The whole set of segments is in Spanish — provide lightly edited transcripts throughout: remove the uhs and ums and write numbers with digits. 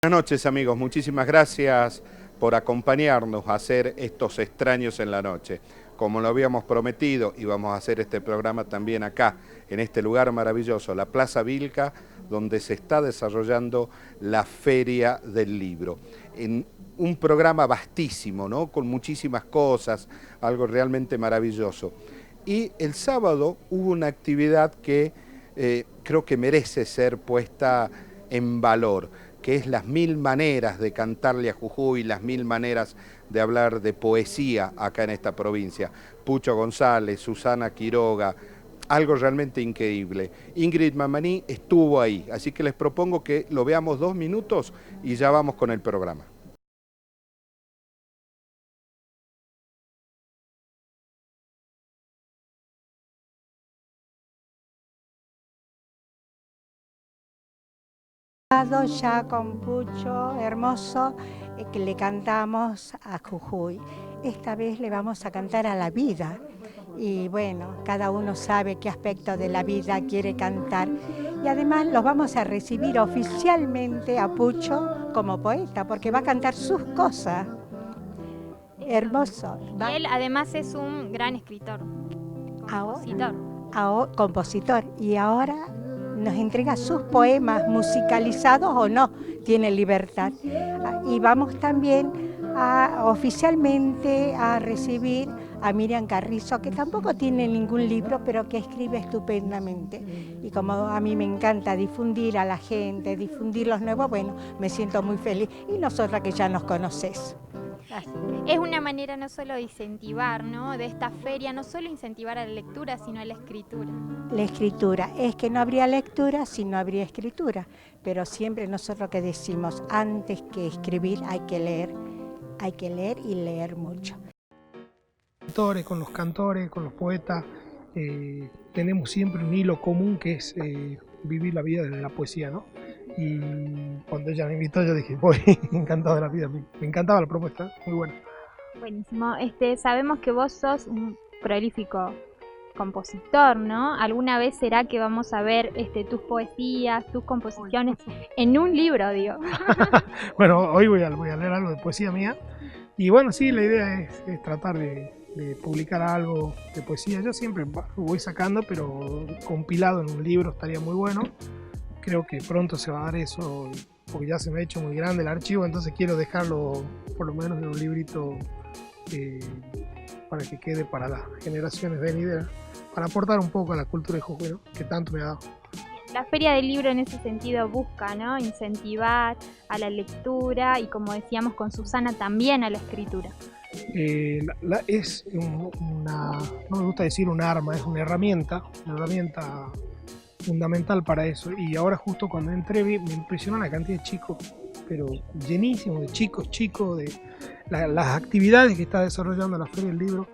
Buenas noches, amigos, muchísimas gracias por acompañarnos a hacer estos extraños en la noche. Como lo habíamos prometido, íbamos a hacer este programa también acá, en este lugar maravilloso, la Plaza Vilca, donde se está desarrollando la Feria del Libro. En un programa vastísimo, ¿no? Con muchísimas cosas, algo realmente maravilloso. Y el sábado hubo una actividad que creo que merece ser puesta en valor, que es las 1000 maneras de cantarle a Jujuy, las 1000 maneras de hablar de poesía acá en esta provincia. Pucho González, Susana Quiroga, algo realmente increíble. Ingrid Mamaní estuvo ahí, así que les propongo que lo veamos 2 minutos y ya vamos con el programa. Ya con Pucho hermoso que le cantamos a Jujuy. Esta vez le vamos a cantar a la vida. Y bueno, cada uno sabe qué aspecto de la vida quiere cantar. Y además los vamos a recibir oficialmente a Pucho como poeta, porque va a cantar sus cosas. Hermoso. Y él además es un gran escritor, compositor. Compositor. Y ahora nos entrega sus poemas musicalizados o no, tiene libertad. Y vamos también oficialmente a recibir a Miriam Carrizo, que tampoco tiene ningún libro, pero que escribe estupendamente. Y como a mí me encanta difundir a la gente, difundir los nuevos, bueno, me siento muy feliz. Y nosotras que ya nos conoces. Es una manera no solo de incentivar, ¿no? De esta feria, no solo incentivar a la lectura, sino a la escritura. La escritura, es que no habría lectura si no habría escritura, pero siempre nosotros que decimos, antes que escribir hay que leer y leer mucho. Con los cantores, con los poetas, tenemos siempre un hilo común que es vivir la vida desde la poesía, ¿no? Y cuando ella me invitó yo dije, voy, encantado de la vida, me encantaba la propuesta, muy buena. Buenísimo. Sabemos que vos sos un prolífico compositor, ¿no? ¿Alguna vez será que vamos a ver tus poesías, tus composiciones en un libro, digo? Bueno, hoy voy a leer algo de poesía mía. Y bueno, sí, la idea es tratar de publicar algo de poesía. Yo siempre voy sacando, pero compilado en un libro estaría muy bueno. Creo que pronto se va a dar eso, porque ya se me ha hecho muy grande el archivo, entonces quiero dejarlo por lo menos en un librito para que quede para las generaciones venideras, para aportar un poco a la cultura de Jujuy, ¿no? Que tanto me ha dado. La Feria del Libro en ese sentido busca, ¿no? Incentivar a la lectura y, como decíamos con Susana, también a la escritura. Es no me gusta decir un arma, es una herramienta fundamental para eso. Y ahora justo cuando entré me impresionó la cantidad de chicos, pero llenísimo de chicos, de las actividades que está desarrollando la Feria del Libro.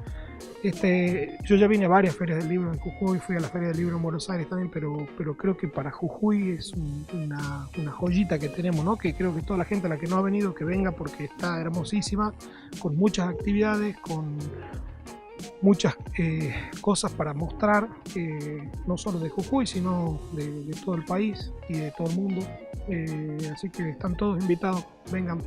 Yo ya vine a varias ferias del libro en Jujuy, fui a la Feria del Libro en Buenos Aires también, pero creo que para Jujuy es una joyita que tenemos, ¿no? Que creo que toda la gente a la que no ha venido, que venga porque está hermosísima, con muchas actividades, con muchas cosas para mostrar, no solo de Jujuy, sino de todo el país y de todo el mundo. Así que están todos invitados, vengan.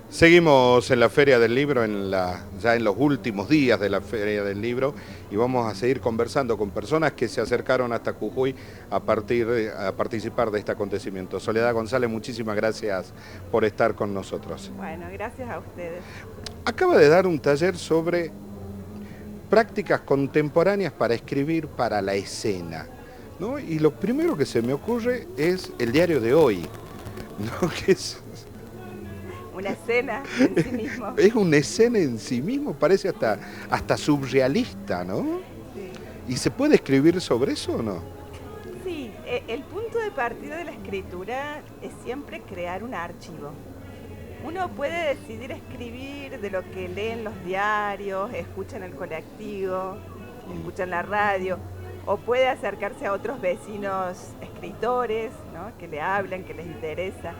Seguimos en la Feria del Libro, ya en los últimos días de la Feria del Libro, y vamos a seguir conversando con personas que se acercaron hasta Jujuy a participar de este acontecimiento. Soledad González, muchísimas gracias por estar con nosotros. Bueno, gracias a ustedes. Acaba de dar un taller sobre prácticas contemporáneas para escribir para la escena, ¿no? Y lo primero que se me ocurre es el diario de hoy, ¿no? Que es una escena en sí mismo. Es una escena en sí mismo, parece hasta surrealista, ¿no? Sí. ¿Y se puede escribir sobre eso o no? Sí, el punto de partida de la escritura es siempre crear un archivo. Uno puede decidir escribir de lo que lee en los diarios, escucha en el colectivo, escucha en la radio, o puede acercarse a otros vecinos escritores, ¿no? Que le hablan, que les interesa.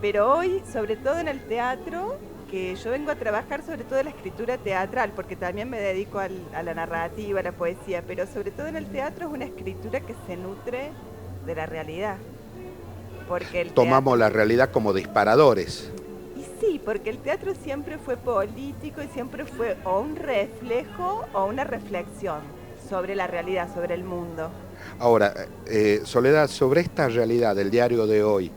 Pero hoy, sobre todo en el teatro, porque yo vengo a trabajar sobre todo en la escritura teatral, porque también me dedico a la narrativa, a la poesía, pero sobre todo en el teatro es una escritura que se nutre de la realidad. Porque el Tomamos teatro, la realidad como disparadores. y sí, porque el teatro siempre fue político y siempre fue o un reflejo o una reflexión sobre la realidad, sobre el mundo. Ahora, Soledad, sobre esta realidad del diario de hoy,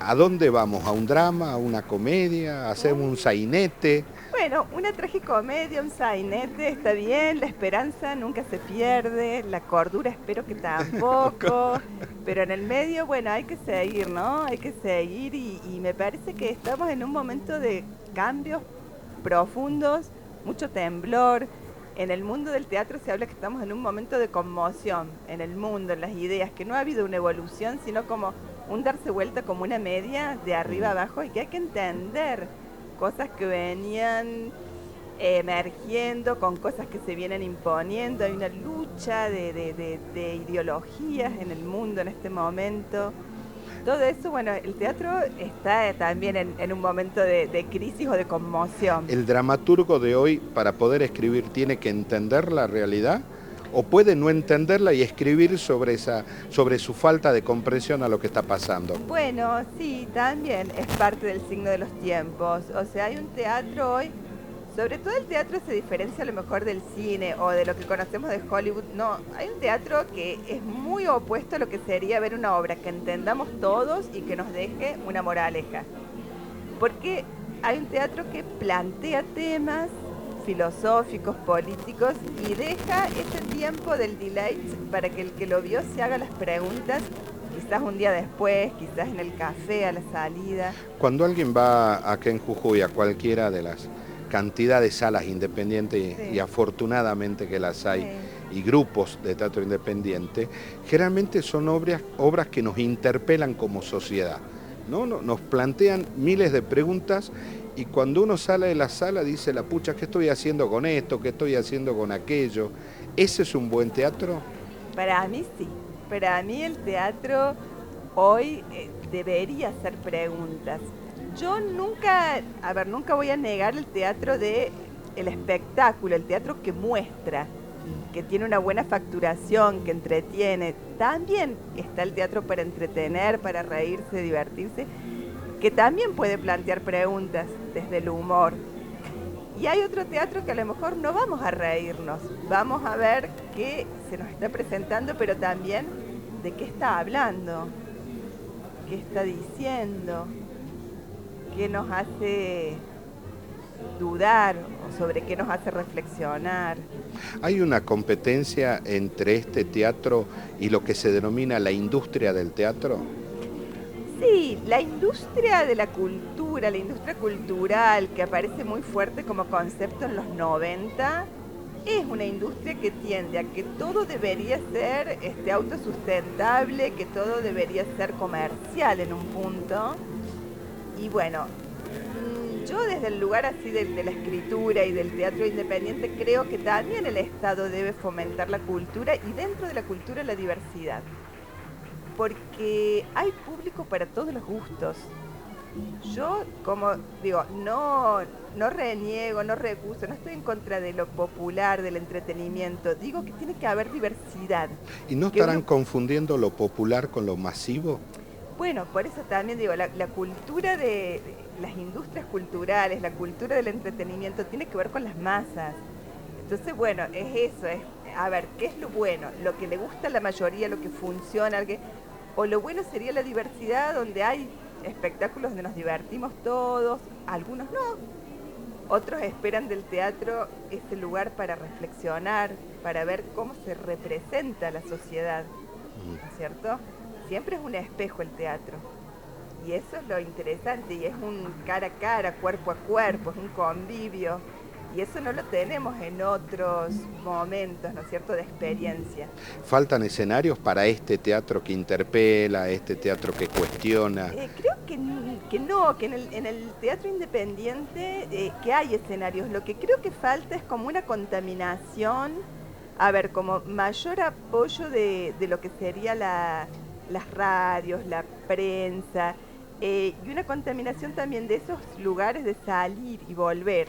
¿a dónde vamos? ¿A un drama? ¿A una comedia? ¿Hacemos un sainete? Bueno, una tragicomedia, un sainete, está bien, la esperanza nunca se pierde, la cordura espero que tampoco, pero en el medio, bueno, hay que seguir, ¿no? Hay que seguir y me parece que estamos en un momento de cambios profundos, mucho temblor. En el mundo del teatro se habla que estamos en un momento de conmoción, en el mundo, en las ideas, que no ha habido una evolución, sino como un darse vuelta como una media de arriba abajo y que hay que entender cosas que venían emergiendo con cosas que se vienen imponiendo. Hay una lucha de ideologías en el mundo en este momento. Todo eso, bueno, el teatro está también en un momento de crisis o de conmoción. ¿El dramaturgo de hoy, para poder escribir, tiene que entender la realidad? ¿O puede no entenderla y escribir sobre su falta de comprensión a lo que está pasando? Bueno, sí, también es parte del signo de los tiempos. O sea, hay un teatro hoy, sobre todo el teatro se diferencia a lo mejor del cine o de lo que conocemos de Hollywood. No, hay un teatro que es muy opuesto a lo que sería ver una obra que entendamos todos y que nos deje una moraleja. Porque hay un teatro que plantea temas filosóficos, políticos, y deja ese tiempo del delay para que el que lo vio se haga las preguntas, quizás un día después, quizás en el café, a la salida. Cuando alguien va acá en Jujuy a cualquiera de las cantidad de salas independientes, Sí. y afortunadamente que las hay, Sí. y grupos de teatro independiente, generalmente son obras que nos interpelan como sociedad, ¿no? Nos plantean miles de preguntas y cuando uno sale de la sala dice, la pucha, ¿qué estoy haciendo con esto? ¿Qué estoy haciendo con aquello? ¿Ese es un buen teatro? Para mí sí, para mí el teatro hoy debería hacer preguntas. Yo nunca voy a negar el teatro de el espectáculo, el teatro que muestra, que tiene una buena facturación, que entretiene. También está el teatro para entretener, para reírse, divertirse, que también puede plantear preguntas desde el humor. Y hay otro teatro que a lo mejor no vamos a reírnos, vamos a ver qué se nos está presentando, pero también de qué está hablando, qué está diciendo, qué nos hace dudar o sobre qué nos hace reflexionar. ¿Hay una competencia entre este teatro y lo que se denomina la industria del teatro? Sí, la industria de la cultura, la industria cultural que aparece muy fuerte como concepto en los 90, es una industria que tiende a que todo debería ser autosustentable, que todo debería ser comercial en un punto. Y bueno, yo desde el lugar así de la escritura y del teatro independiente creo que también el Estado debe fomentar la cultura y dentro de la cultura la diversidad. Porque hay público para todos los gustos. Yo, como digo, no reniego, no recuso, no estoy en contra de lo popular, del entretenimiento. Digo que tiene que haber diversidad. ¿Y no estarán confundiendo lo popular con lo masivo? Bueno, por eso también digo, la cultura de las industrias culturales, la cultura del entretenimiento tiene que ver con las masas. Entonces, bueno, es eso, a ver, ¿qué es lo bueno? Lo que le gusta a la mayoría, lo que funciona, o lo bueno sería la diversidad donde hay espectáculos donde nos divertimos todos, algunos no. Otros esperan del teatro ese lugar para reflexionar, para ver cómo se representa la sociedad, ¿no es cierto? Siempre es un espejo el teatro. Y eso es lo interesante, y es un cara a cara, cuerpo a cuerpo, es un convivio. Y eso no lo tenemos en otros momentos, ¿no es cierto?, de experiencia. ¿Faltan escenarios para este teatro que interpela, este teatro que cuestiona? Creo que no, que en el teatro independiente que hay escenarios. Lo que creo que falta es como una contaminación, como mayor apoyo de lo que sería las radios, la prensa, Y una contaminación también de esos lugares de salir y volver.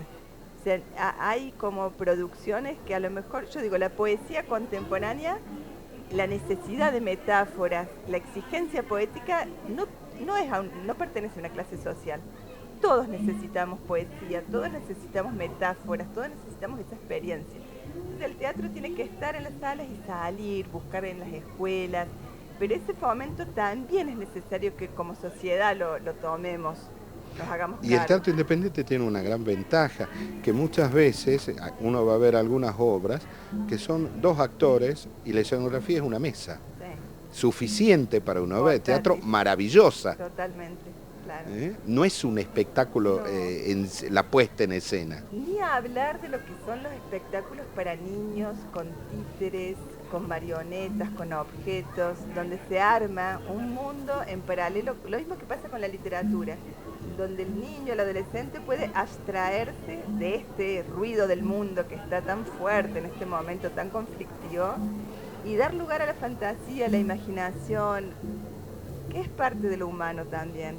O sea, hay como producciones que a lo mejor, yo digo, la poesía contemporánea, la necesidad de metáforas, la exigencia poética, no pertenece a una clase social. Todos necesitamos poesía, todos necesitamos metáforas, todos necesitamos esa experiencia. Entonces el teatro tiene que estar en las salas y salir, buscar en las escuelas, pero ese fomento también es necesario que como sociedad lo tomemos, nos hagamos Y el cargo. teatro independiente tiene una gran ventaja, que muchas veces uno va a ver algunas obras que son 2 actores y la escenografía es una mesa, Sí, suficiente para una obra de teatro Importantísimo. maravillosa. Totalmente, claro. No es un espectáculo, No. la puesta en escena. Ni hablar de lo que son los espectáculos para niños, con títeres, con marionetas, con objetos, donde se arma un mundo en paralelo, lo mismo que pasa con la literatura, donde el niño, el adolescente puede abstraerse de este ruido del mundo que está tan fuerte en este momento tan conflictivo y dar lugar a la fantasía, a la imaginación, que es parte de lo humano también.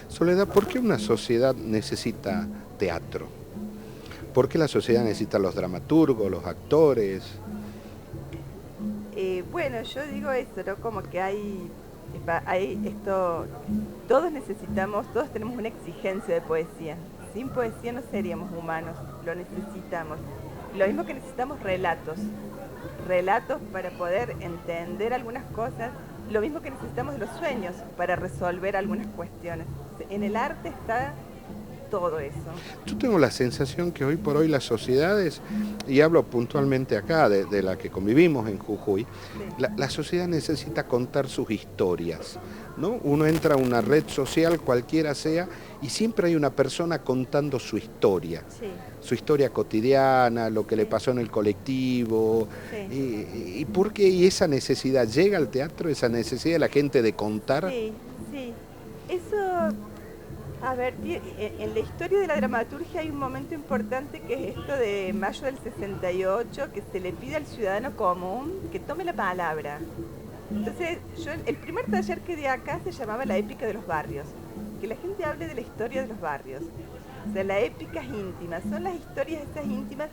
Soledad, ¿por qué una sociedad necesita teatro? ¿Por qué la sociedad necesita los dramaturgos, los actores? Bueno, yo digo eso, ¿no? Como que hay esto, todos necesitamos, todos tenemos una exigencia de poesía. Sin poesía no seríamos humanos, lo necesitamos. Lo mismo que necesitamos relatos para poder entender algunas cosas, lo mismo que necesitamos de los sueños para resolver algunas cuestiones. En el arte está todo eso. Yo tengo la sensación que hoy por hoy las sociedades, y hablo puntualmente acá de la que convivimos en Jujuy, Sí. la sociedad necesita contar sus historias, ¿no? Uno entra a una red social, cualquiera sea, y siempre hay una persona contando su historia. Sí. Su historia cotidiana, lo que le pasó en el colectivo, Sí. y por qué y esa necesidad llega al teatro, esa necesidad de la gente de contar. Sí, sí. Eso, a ver, en la historia de la dramaturgia hay un momento importante que es esto de mayo del 68, que se le pide al ciudadano común que tome la palabra. Entonces, el primer taller que di acá se llamaba La épica de los barrios, que la gente hable de la historia de los barrios. O sea, la épica es íntima, son las historias estas íntimas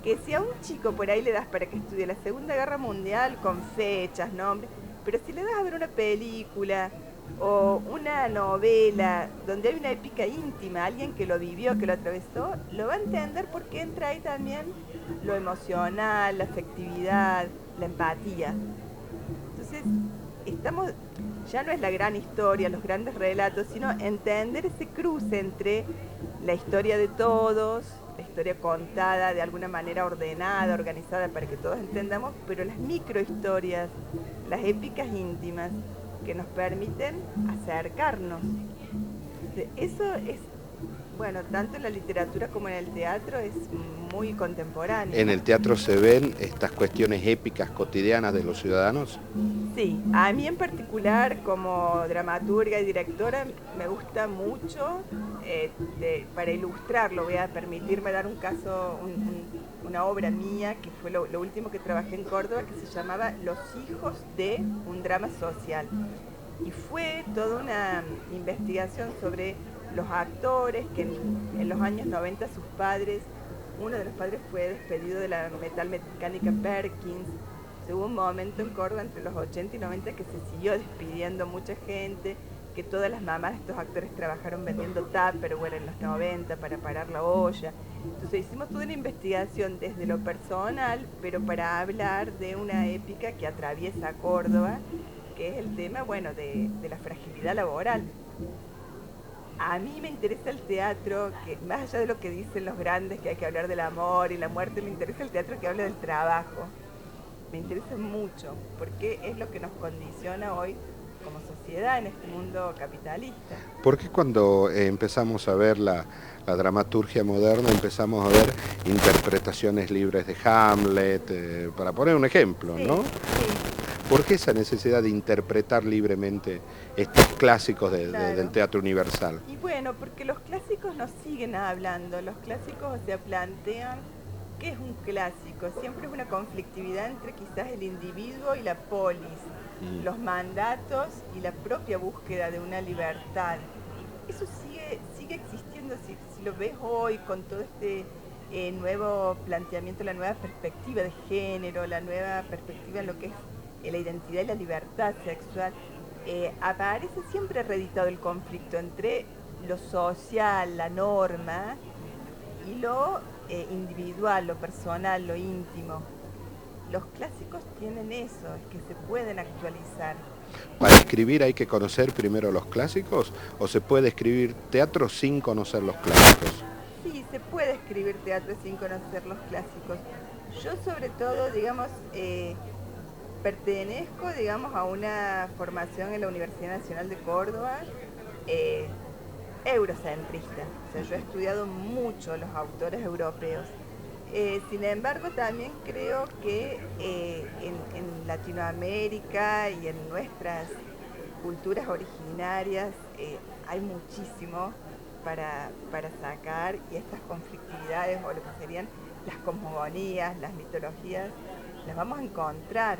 que si a un chico por ahí le das para que estudie la Segunda Guerra Mundial con fechas, nombres, pero si le das a ver una película o una novela donde hay una épica íntima, alguien que lo vivió, que lo atravesó, lo va a entender porque entra ahí también lo emocional, la afectividad, la empatía. Entonces, ya no es la gran historia, los grandes relatos, sino entender ese cruce entre la historia de todos, la historia contada de alguna manera ordenada, organizada para que todos entendamos, pero las microhistorias, las épicas íntimas que nos permiten acercarnos. Eso es, bueno, tanto en la literatura como en el teatro es muy contemporáneo. ¿En el teatro se ven estas cuestiones épicas cotidianas de los ciudadanos? Sí, a mí en particular como dramaturga y directora me gusta mucho, para ilustrarlo voy a permitirme dar un caso, una obra mía que fue lo último que trabajé en Córdoba, que se llamaba Los hijos de un drama social. Y fue toda una investigación sobre los actores que en los años 90 sus padres, uno de los padres fue despedido de la metalmecánica Perkins. Hubo un momento en Córdoba entre los 80 y 90 que se siguió despidiendo mucha gente, que todas las mamás de estos actores trabajaron vendiendo Tupperware en los 90 para parar la olla. Entonces hicimos toda una investigación desde lo personal, pero para hablar de una épica que atraviesa a Córdoba, que es el tema, bueno, de la fragilidad laboral. A mí me interesa el teatro, que más allá de lo que dicen los grandes, que hay que hablar del amor y la muerte, me interesa el teatro que habla del trabajo. Me interesa mucho, porque es lo que nos condiciona hoy como sociedad en este mundo capitalista. ¿Por qué cuando empezamos a ver la dramaturgia moderna empezamos a ver interpretaciones libres de Hamlet, para poner un ejemplo, Sí, ¿no? sí. ¿Por qué esa necesidad de interpretar libremente estos clásicos Claro. del teatro universal? Y bueno, porque los clásicos nos siguen hablando, los clásicos plantean qué es un clásico, siempre es una conflictividad entre quizás el individuo y la polis, los mandatos y la propia búsqueda de una libertad. eso sigue existiendo, si lo ves hoy con todo este nuevo planteamiento, la nueva perspectiva de género, la nueva perspectiva en lo que es la identidad y la libertad sexual, aparece siempre reeditado el conflicto entre lo social, la norma, y lo individual, lo personal, lo íntimo. Los clásicos tienen eso, que se pueden actualizar. ¿Para escribir hay que conocer primero los clásicos o se puede escribir teatro sin conocer los clásicos? Sí, se puede escribir teatro sin conocer los clásicos. Yo sobre todo, digamos, pertenezco, digamos, a una formación en la Universidad Nacional de Córdoba, eurocentrista. O sea, yo he estudiado mucho los autores europeos. Sin embargo, también creo que en Latinoamérica y en nuestras culturas originarias hay muchísimo para sacar, y estas conflictividades o lo que serían las cosmogonías, las mitologías, las vamos a encontrar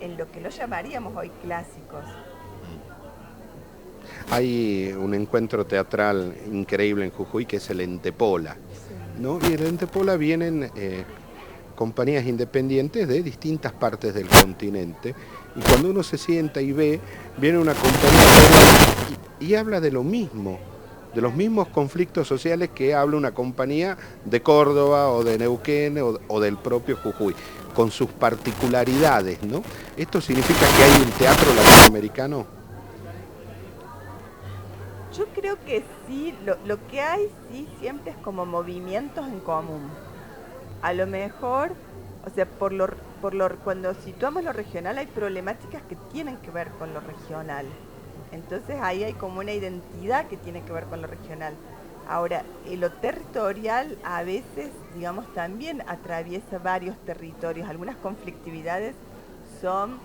en lo que no llamaríamos hoy clásicos. Hay un encuentro teatral increíble en Jujuy que es el Entepola, ¿no? Y en el Entepola vienen compañías independientes de distintas partes del continente, y cuando uno se sienta y ve, viene una compañía y habla de lo mismo, de los mismos conflictos sociales que habla una compañía de Córdoba o de Neuquén o del propio Jujuy, con sus particularidades, ¿no? ¿Esto significa que hay un teatro latinoamericano? Yo creo que sí, lo que hay sí siempre es como movimientos en común. A lo mejor, o sea, cuando situamos lo regional hay problemáticas que tienen que ver con lo regional. Entonces ahí hay como una identidad que tiene que ver con lo regional. Ahora, lo territorial a veces, digamos, también atraviesa varios territorios. Algunas conflictividades son,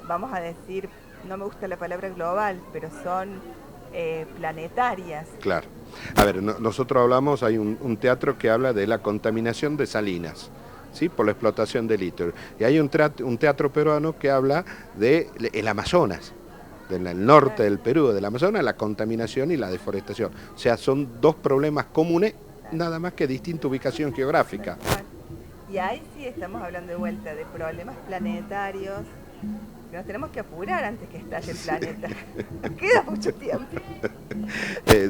vamos a decir, no me gusta la palabra global, pero son planetarias. Claro. A ver, nosotros hablamos, hay un teatro que habla de la contaminación de salinas, ¿sí? Por la explotación del litio. Y hay un teatro peruano que habla del Amazonas, del norte del Perú, del Amazonas, la contaminación y la deforestación. O sea, son dos problemas comunes, nada más que distinta ubicación geográfica. Y ahí sí estamos hablando de vuelta de problemas planetarios. Nos tenemos que apurar antes que estalle el planeta. Nos queda mucho tiempo.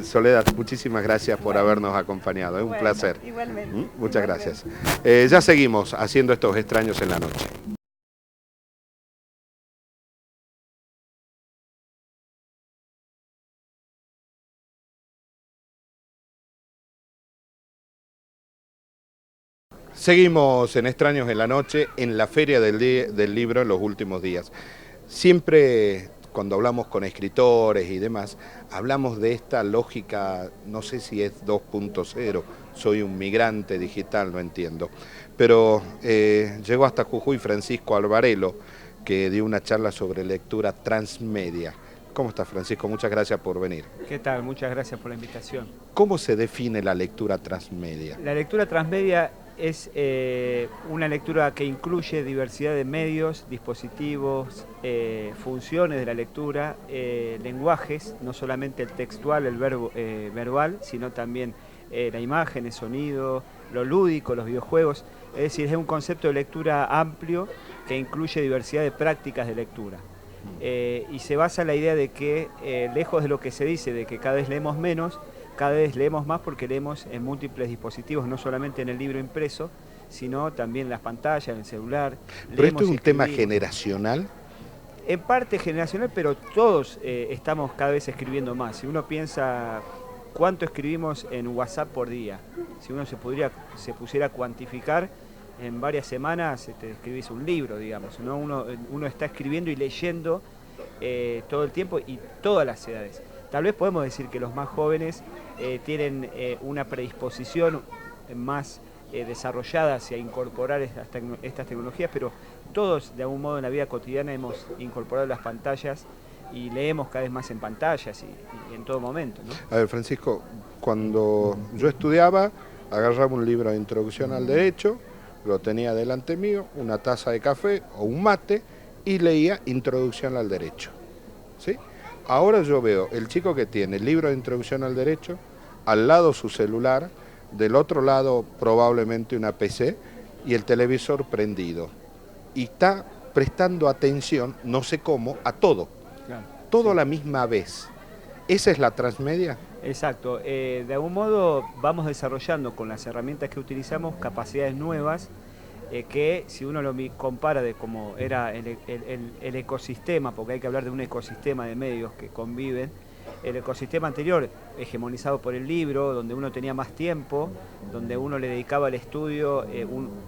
Soledad, muchísimas gracias por habernos acompañado. Es un placer. Igualmente. Muchas gracias. Ya seguimos haciendo estos extraños en la noche. Seguimos en Extraños en la Noche, en la Feria del Libro en los últimos días. Siempre cuando hablamos con escritores y demás, hablamos de esta lógica, no sé si es 2.0, soy un migrante digital, no entiendo. Pero llegó hasta Jujuy Francisco Alvarelo, que dio una charla sobre lectura transmedia. ¿Cómo estás, Francisco? Muchas gracias por venir. ¿Qué tal? Muchas gracias por la invitación. ¿Cómo se define la lectura transmedia? La lectura transmedia es una lectura que incluye diversidad de medios, dispositivos, funciones de la lectura, lenguajes, no solamente el textual, el verbo verbal, sino también la imagen, el sonido, lo lúdico, los videojuegos. Es decir, es un concepto de lectura amplio que incluye diversidad de prácticas de lectura. Y se basa en la idea de que, lejos de lo que se dice, de que cada vez leemos menos, cada vez leemos más porque leemos en múltiples dispositivos, no solamente en el libro impreso, sino también en las pantallas, en el celular. ¿Pero esto es un tema generacional? En parte generacional, pero todos estamos cada vez escribiendo más. Si uno piensa cuánto escribimos en WhatsApp por día, si uno se pusiera a cuantificar, en varias semanas escribís un libro, digamos, ¿no? Uno está escribiendo y leyendo todo el tiempo y todas las edades. Tal vez podemos decir que los más jóvenes tienen una predisposición más desarrollada hacia incorporar estas tecnologías, pero todos de algún modo en la vida cotidiana hemos incorporado las pantallas y leemos cada vez más en pantallas y en todo momento, ¿no? A ver, Francisco, cuando yo estudiaba, agarraba un libro de introducción al derecho, lo tenía delante mío, una taza de café o un mate y leía Introducción al Derecho, ¿sí? Ahora yo veo el chico que tiene el libro de introducción al derecho, al lado su celular, del otro lado probablemente una PC y el televisor prendido. Y está prestando atención, no sé cómo, a todo. Claro, Todo sí. a la misma vez. ¿Esa es la transmedia? Exacto. De algún modo vamos desarrollando con las herramientas que utilizamos capacidades nuevas que si uno lo compara de cómo era el ecosistema, porque hay que hablar de un ecosistema de medios que conviven, el ecosistema anterior, hegemonizado por el libro, donde uno tenía más tiempo, donde uno le dedicaba al estudio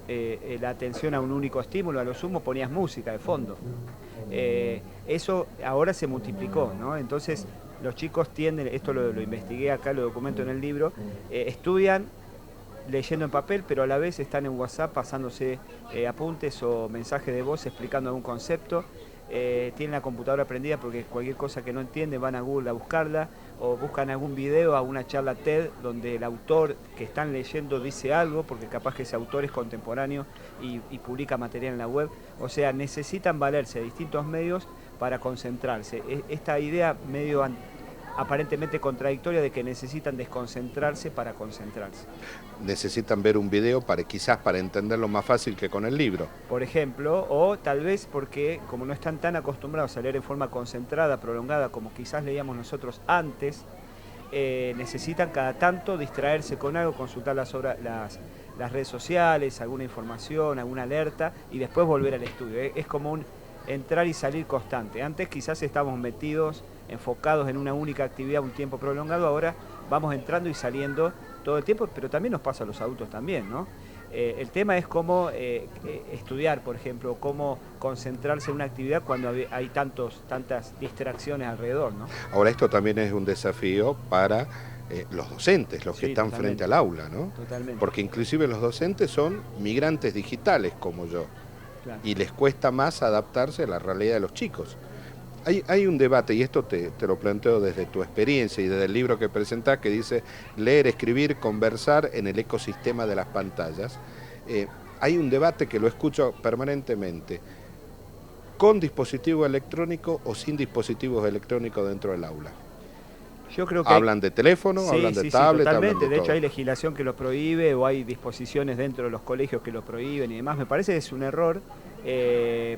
la atención a un único estímulo, a lo sumo ponías música de fondo. Eso ahora se multiplicó, ¿no? Entonces los chicos tienden, esto lo investigué acá, lo documento en el libro, estudian leyendo en papel, pero a la vez están en WhatsApp pasándose apuntes o mensajes de voz explicando algún concepto. Tienen la computadora prendida porque cualquier cosa que no entienden van a Google a buscarla, o buscan algún video, alguna charla TED donde el autor que están leyendo dice algo, porque capaz que ese autor es contemporáneo y publica material en la web. O sea, necesitan valerse de distintos medios para concentrarse. Esta idea medio aparentemente contradictoria de que necesitan desconcentrarse para concentrarse. Necesitan ver un video quizás para entenderlo más fácil que con el libro. Por ejemplo, o tal vez porque como no están tan acostumbrados a leer en forma concentrada, prolongada, como quizás leíamos nosotros antes, necesitan cada tanto distraerse con algo, consultar las redes sociales, alguna información, alguna alerta, y después volver al estudio. Es como un entrar y salir constante. Antes quizás estábamos metidos, enfocados en una única actividad un tiempo prolongado, ahora vamos entrando y saliendo todo el tiempo, pero también nos pasa a los adultos también, ¿no? El tema es cómo estudiar, por ejemplo, cómo concentrarse en una actividad cuando hay tantas distracciones alrededor, ¿no? Ahora esto también es un desafío para los docentes, los que Sí, están totalmente. frente al aula, ¿no? Totalmente. Porque inclusive los docentes son migrantes digitales como yo. Claro. Y les cuesta más adaptarse a la realidad de los chicos. Hay un debate, y esto te lo planteo desde tu experiencia y desde el libro que presentás, que dice leer, escribir, conversar en el ecosistema de las pantallas. Hay un debate que lo escucho permanentemente, con dispositivo electrónico o sin dispositivos electrónicos dentro del aula. Yo creo que Hablan de teléfono, hablan de tablet, hablan totalmente. de De hecho, todo. hay legislación que lo prohíbe o hay disposiciones dentro de los colegios que lo prohíben y demás. Me parece que es un error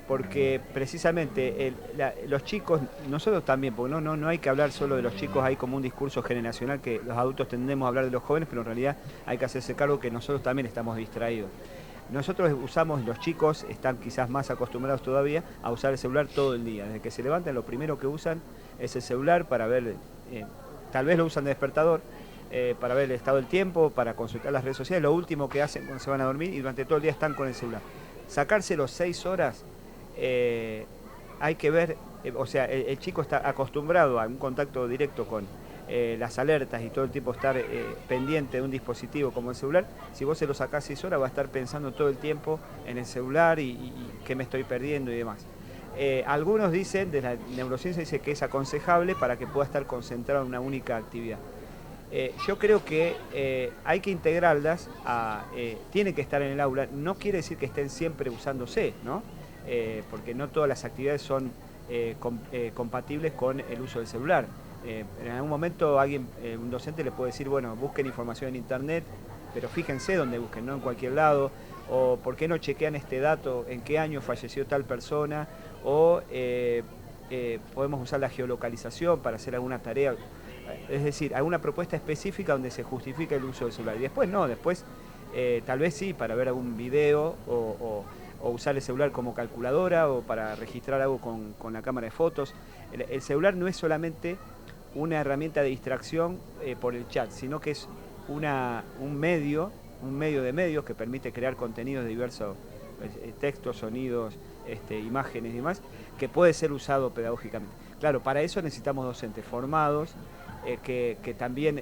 porque precisamente los chicos, nosotros también, porque no hay que hablar solo de los chicos, hay como un discurso generacional que los adultos tendemos a hablar de los jóvenes, pero en realidad hay que hacerse cargo que nosotros también estamos distraídos. Nosotros usamos, los chicos están quizás más acostumbrados todavía a usar el celular todo el día. Desde que se levantan, lo primero que usan es el celular para ver, tal vez lo usan de despertador, para ver el estado del tiempo, para consultar las redes sociales, lo último que hacen cuando se van a dormir, y durante todo el día están con el celular. Sacárselo 6 horas, hay que ver, o sea, el chico está acostumbrado a un contacto directo con las alertas y todo el tiempo estar pendiente de un dispositivo como el celular. Si vos se lo sacás 6 horas va a estar pensando todo el tiempo en el celular y qué me estoy perdiendo y demás. Algunos dicen, de la neurociencia dice que es aconsejable para que pueda estar concentrado en una única actividad. Yo creo que hay que integrarlas, tienen que estar en el aula, no quiere decir que estén siempre usándose, ¿no? Porque no todas las actividades son compatibles con el uso del celular. En algún momento un docente le puede decir, bueno, busquen información en internet, pero fíjense dónde busquen, no en cualquier lado, o por qué no chequean este dato, en qué año falleció tal persona, o podemos usar la geolocalización para hacer alguna tarea, es decir, alguna propuesta específica donde se justifica el uso del celular. Y después no, tal vez sí, para ver algún video o usar el celular como calculadora o para registrar algo con la cámara de fotos. El celular no es solamente una herramienta de distracción por el chat, sino que es un medio de medios que permite crear contenidos de diversos textos, sonidos, imágenes y demás, que puede ser usado pedagógicamente. Claro, para eso necesitamos docentes formados, que también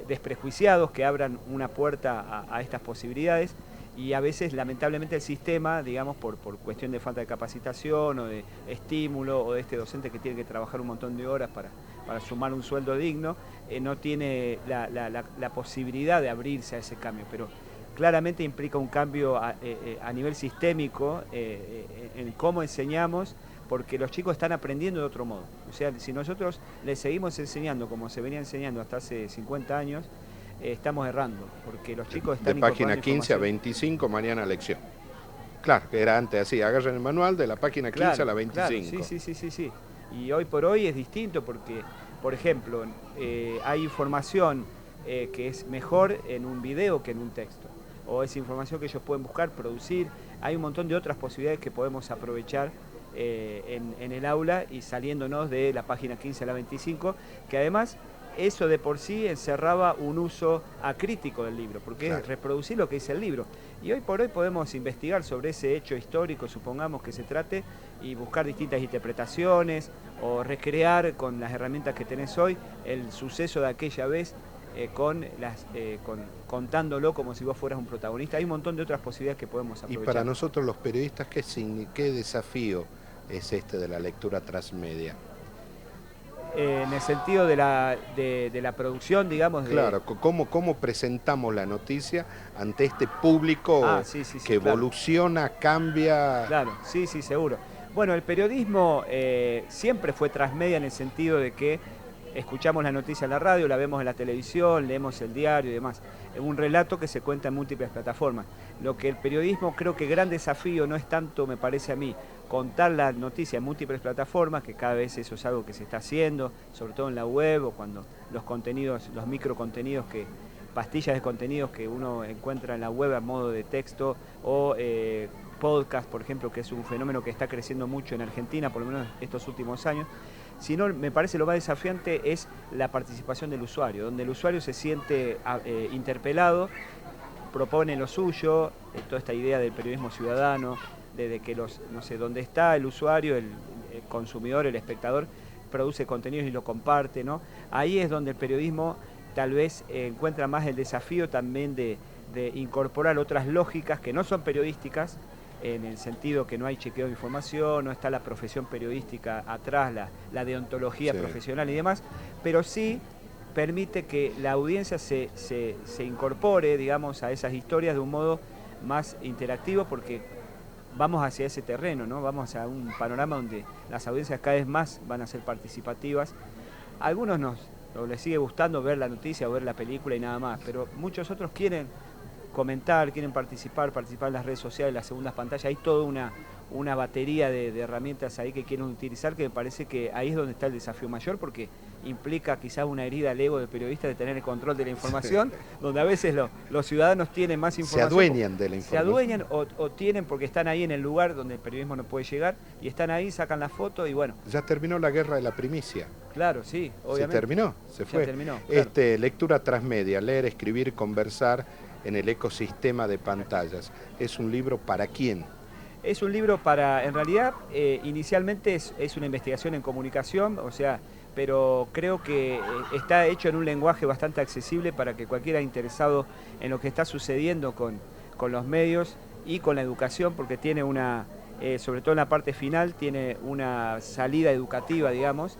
desprejuiciados, que abran una puerta a estas posibilidades. Y a veces, lamentablemente, el sistema, digamos, por cuestión de falta de capacitación o de estímulo, o de este docente que tiene que trabajar un montón de horas para sumar un sueldo digno, no tiene la posibilidad de abrirse a ese cambio. Pero claramente implica un cambio a nivel sistémico en cómo enseñamos, porque los chicos están aprendiendo de otro modo. O sea, si nosotros les seguimos enseñando como se venía enseñando hasta hace 50 años, estamos errando, porque los chicos están de página incorporando 15 a 25, mañana lección. Claro, que era antes así, agarren el manual de la página 15 a la 25. Claro, sí. Y hoy por hoy es distinto porque, por ejemplo, hay información que es mejor en un video que en un texto. O es información que ellos pueden buscar, producir. Hay un montón de otras posibilidades que podemos aprovechar en el aula y saliéndonos de la página 15 a la 25, que además eso de por sí encerraba un uso acrítico del libro, porque es reproducir lo que dice el libro. Y hoy por hoy podemos investigar sobre ese hecho histórico, supongamos que se trate, y buscar distintas interpretaciones o recrear con las herramientas que tenés hoy el suceso de aquella vez, contándolo como si vos fueras un protagonista. Hay un montón de otras posibilidades que podemos aprovechar. Y para nosotros los periodistas, ¿qué desafío es este de la lectura transmedia? En el sentido de la producción, digamos. Claro, ¿cómo presentamos la noticia ante este público que evoluciona, cambia? Claro, sí, seguro. Bueno, el periodismo siempre fue transmedia en el sentido de que escuchamos la noticia en la radio, la vemos en la televisión, leemos el diario y demás. Es un relato que se cuenta en múltiples plataformas. Lo que el periodismo, creo que gran desafío no es tanto, me parece a mí, contar la noticia en múltiples plataformas, que cada vez eso es algo que se está haciendo, sobre todo en la web, o cuando los contenidos, los microcontenidos, pastillas de contenidos que uno encuentra en la web a modo de texto, o podcast, por ejemplo, que es un fenómeno que está creciendo mucho en Argentina, por lo menos estos últimos años. Sino, me parece lo más desafiante es la participación del usuario, donde el usuario se siente interpelado, propone lo suyo, toda esta idea del periodismo ciudadano, de que donde está el usuario, el consumidor, el espectador, produce contenidos y lo comparte, ¿no? Ahí es donde el periodismo tal vez encuentra más el desafío también de incorporar otras lógicas que no son periodísticas, en el sentido que no hay chequeo de información, no está la profesión periodística atrás, la deontología profesional y demás, pero sí permite que la audiencia se incorpore, digamos, a esas historias de un modo más interactivo, porque vamos hacia ese terreno, ¿no? Vamos a un panorama donde las audiencias cada vez más van a ser participativas. A algunos les sigue gustando ver la noticia o ver la película y nada más, pero muchos otros quieren comentar, quieren participar en las redes sociales, las segundas pantallas. Hay toda una batería de herramientas ahí que quieren utilizar, que me parece que ahí es donde está el desafío mayor, porque implica quizás una herida al ego del periodista de tener el control de la información, donde a veces los ciudadanos tienen más información. Se adueñan de la información. Se adueñan o tienen porque están ahí en el lugar donde el periodismo no puede llegar, y están ahí, sacan la foto y bueno. Ya terminó la guerra de la primicia. Claro, sí, obviamente. Se terminó, se fue. Terminó, claro. Lectura transmedia, leer, escribir, conversar en el ecosistema de pantallas. ¿Es un libro para quién? Es un libro para, en realidad, inicialmente es una investigación en comunicación, o sea, pero creo que está hecho en un lenguaje bastante accesible para que cualquiera interesado en lo que está sucediendo con los medios y con la educación, porque tiene sobre todo en la parte final, tiene una salida educativa, digamos.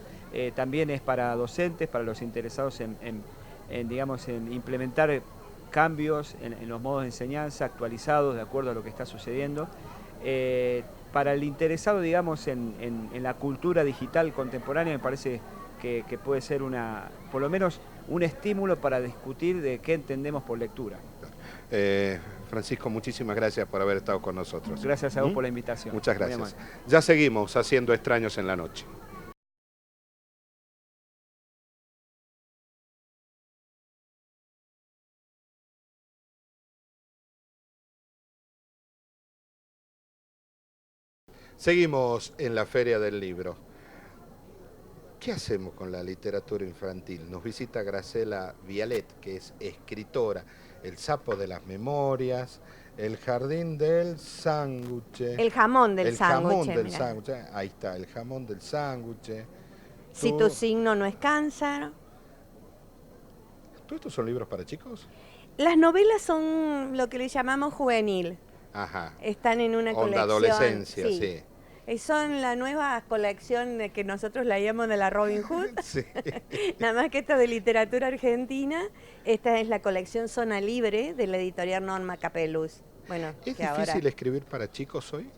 También es para docentes, para los interesados en implementar cambios en los modos de enseñanza actualizados de acuerdo a lo que está sucediendo. Para el interesado, digamos, en la cultura digital contemporánea, me parece que puede ser por lo menos un estímulo para discutir de qué entendemos por lectura. Francisco, muchísimas gracias por haber estado con nosotros. Gracias a vos por la invitación. Muchas gracias. Ya seguimos haciendo Extraños en la Noche. Seguimos en la Feria del Libro. ¿Qué hacemos con la literatura infantil? Nos visita Graciela Vialet, que es escritora. El sapo de las memorias, el jardín del sándwich. El jamón del sándwich. El jamón del sándwich. Ahí está, el jamón del sándwich. Si tu signo no es cáncer. ¿Todos estos son libros para chicos? Las novelas son lo que le llamamos juvenil. Ajá. Están en una colección. Adolescencia, sí. Son la nueva colección que nosotros leíamos de la Robin Hood. Sí. Nada más que esta de literatura argentina. Esta es la colección Zona Libre de la editorial Norma Capeluz. Bueno, ¿Es que difícil ahora... escribir para chicos hoy?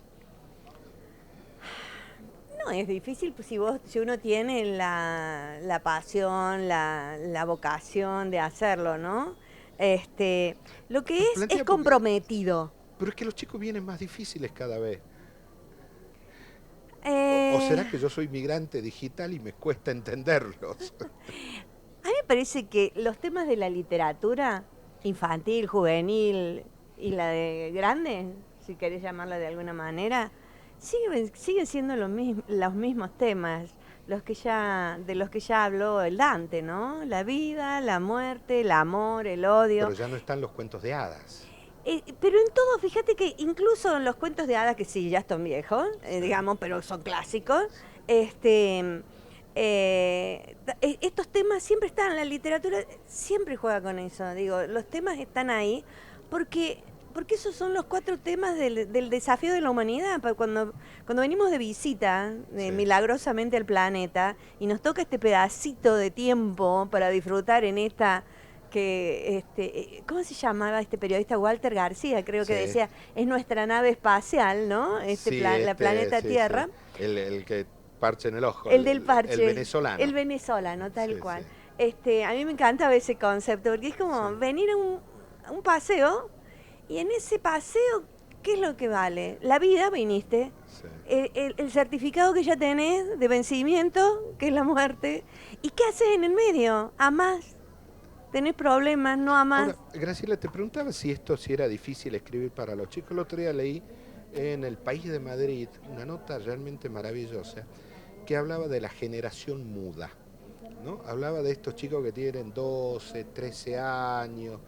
No, es difícil pues, si uno tiene la pasión, la vocación de hacerlo, ¿no? Lo que Plantea es porque- comprometido. Pero es que los chicos vienen más difíciles cada vez. Eh, ¿O será que yo soy migrante digital y me cuesta entenderlos? A mí me parece que los temas de la literatura infantil, juvenil y la de grande, si querés llamarla de alguna manera, siguen siendo los mismos temas, de los que ya habló el Dante, ¿no? La vida, la muerte, el amor, el odio. Pero ya no están los cuentos de hadas. Pero en todo, fíjate que incluso en los cuentos de hadas, que sí, ya están viejos, digamos, pero son clásicos, estos temas siempre están, la literatura siempre juega con eso, digo, los temas están ahí porque esos son los 4 temas del desafío de la humanidad. Cuando venimos de visita, Sí. milagrosamente al planeta, y nos toca este pedacito de tiempo para disfrutar en esta... ¿cómo se llamaba este periodista? Walter García, creo que Sí. decía, es nuestra nave espacial, ¿no? Sí, La planeta sí, Tierra. sí. El que parche en el ojo. El del parche. El venezolano. El venezolano, tal Sí, cual. sí. A mí me encantaba ese concepto, porque es como Sí. venir a un paseo, y en ese paseo, ¿qué es lo que vale? La vida, viniste. Sí. El certificado que ya tenés de vencimiento, que es la muerte. ¿Y qué haces en el medio? ¿Amás? ¿Tenés problemas? ¿No amás? Ahora, Graciela, te preguntaba si era difícil escribir para los chicos. El otro día leí en El País de Madrid una nota realmente maravillosa que hablaba de la generación muda, ¿no? Hablaba de estos chicos que tienen 12, 13 años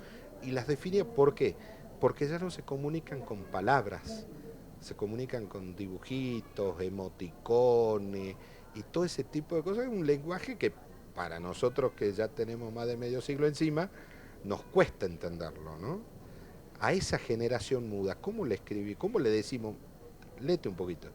y las definía. ¿Por qué? Porque ya no se comunican con palabras, se comunican con dibujitos, emoticones y todo ese tipo de cosas. Es un lenguaje que para nosotros que ya tenemos más de medio siglo encima, nos cuesta entenderlo, ¿no? A esa generación muda, ¿cómo le escribí? ¿Cómo le decimos? Léete un poquito.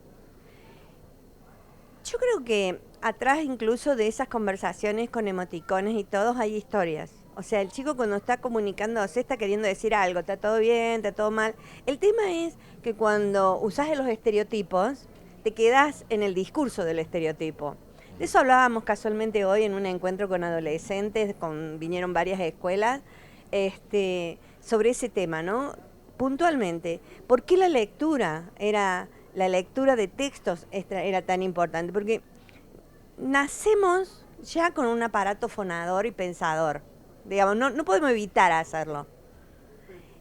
Yo creo que atrás incluso de esas conversaciones con emoticones y todos hay historias. O sea, el chico cuando está comunicándose está queriendo decir algo, está todo bien, está todo mal. El tema es que cuando usás los estereotipos, te quedás en el discurso del estereotipo. De eso hablábamos casualmente hoy en un encuentro con adolescentes, vinieron varias escuelas, sobre ese tema, ¿no? Puntualmente, ¿por qué la lectura de textos era tan importante? Porque nacemos ya con un aparato fonador y pensador, digamos, no podemos evitar hacerlo.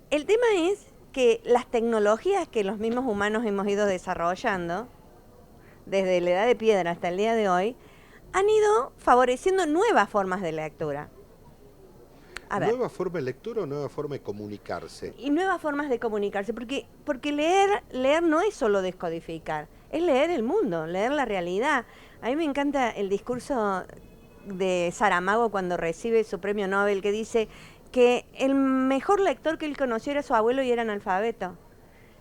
El tema es que las tecnologías que los mismos humanos hemos ido desarrollando, desde la edad de piedra hasta el día de hoy, han ido favoreciendo nuevas formas de lectura. ¿Nueva forma de lectura o nueva forma de comunicarse? Y nuevas formas de comunicarse, porque leer no es solo descodificar, es leer el mundo, leer la realidad. A mí me encanta el discurso de Saramago cuando recibe su premio Nobel, que dice que el mejor lector que él conoció era su abuelo y era analfabeto,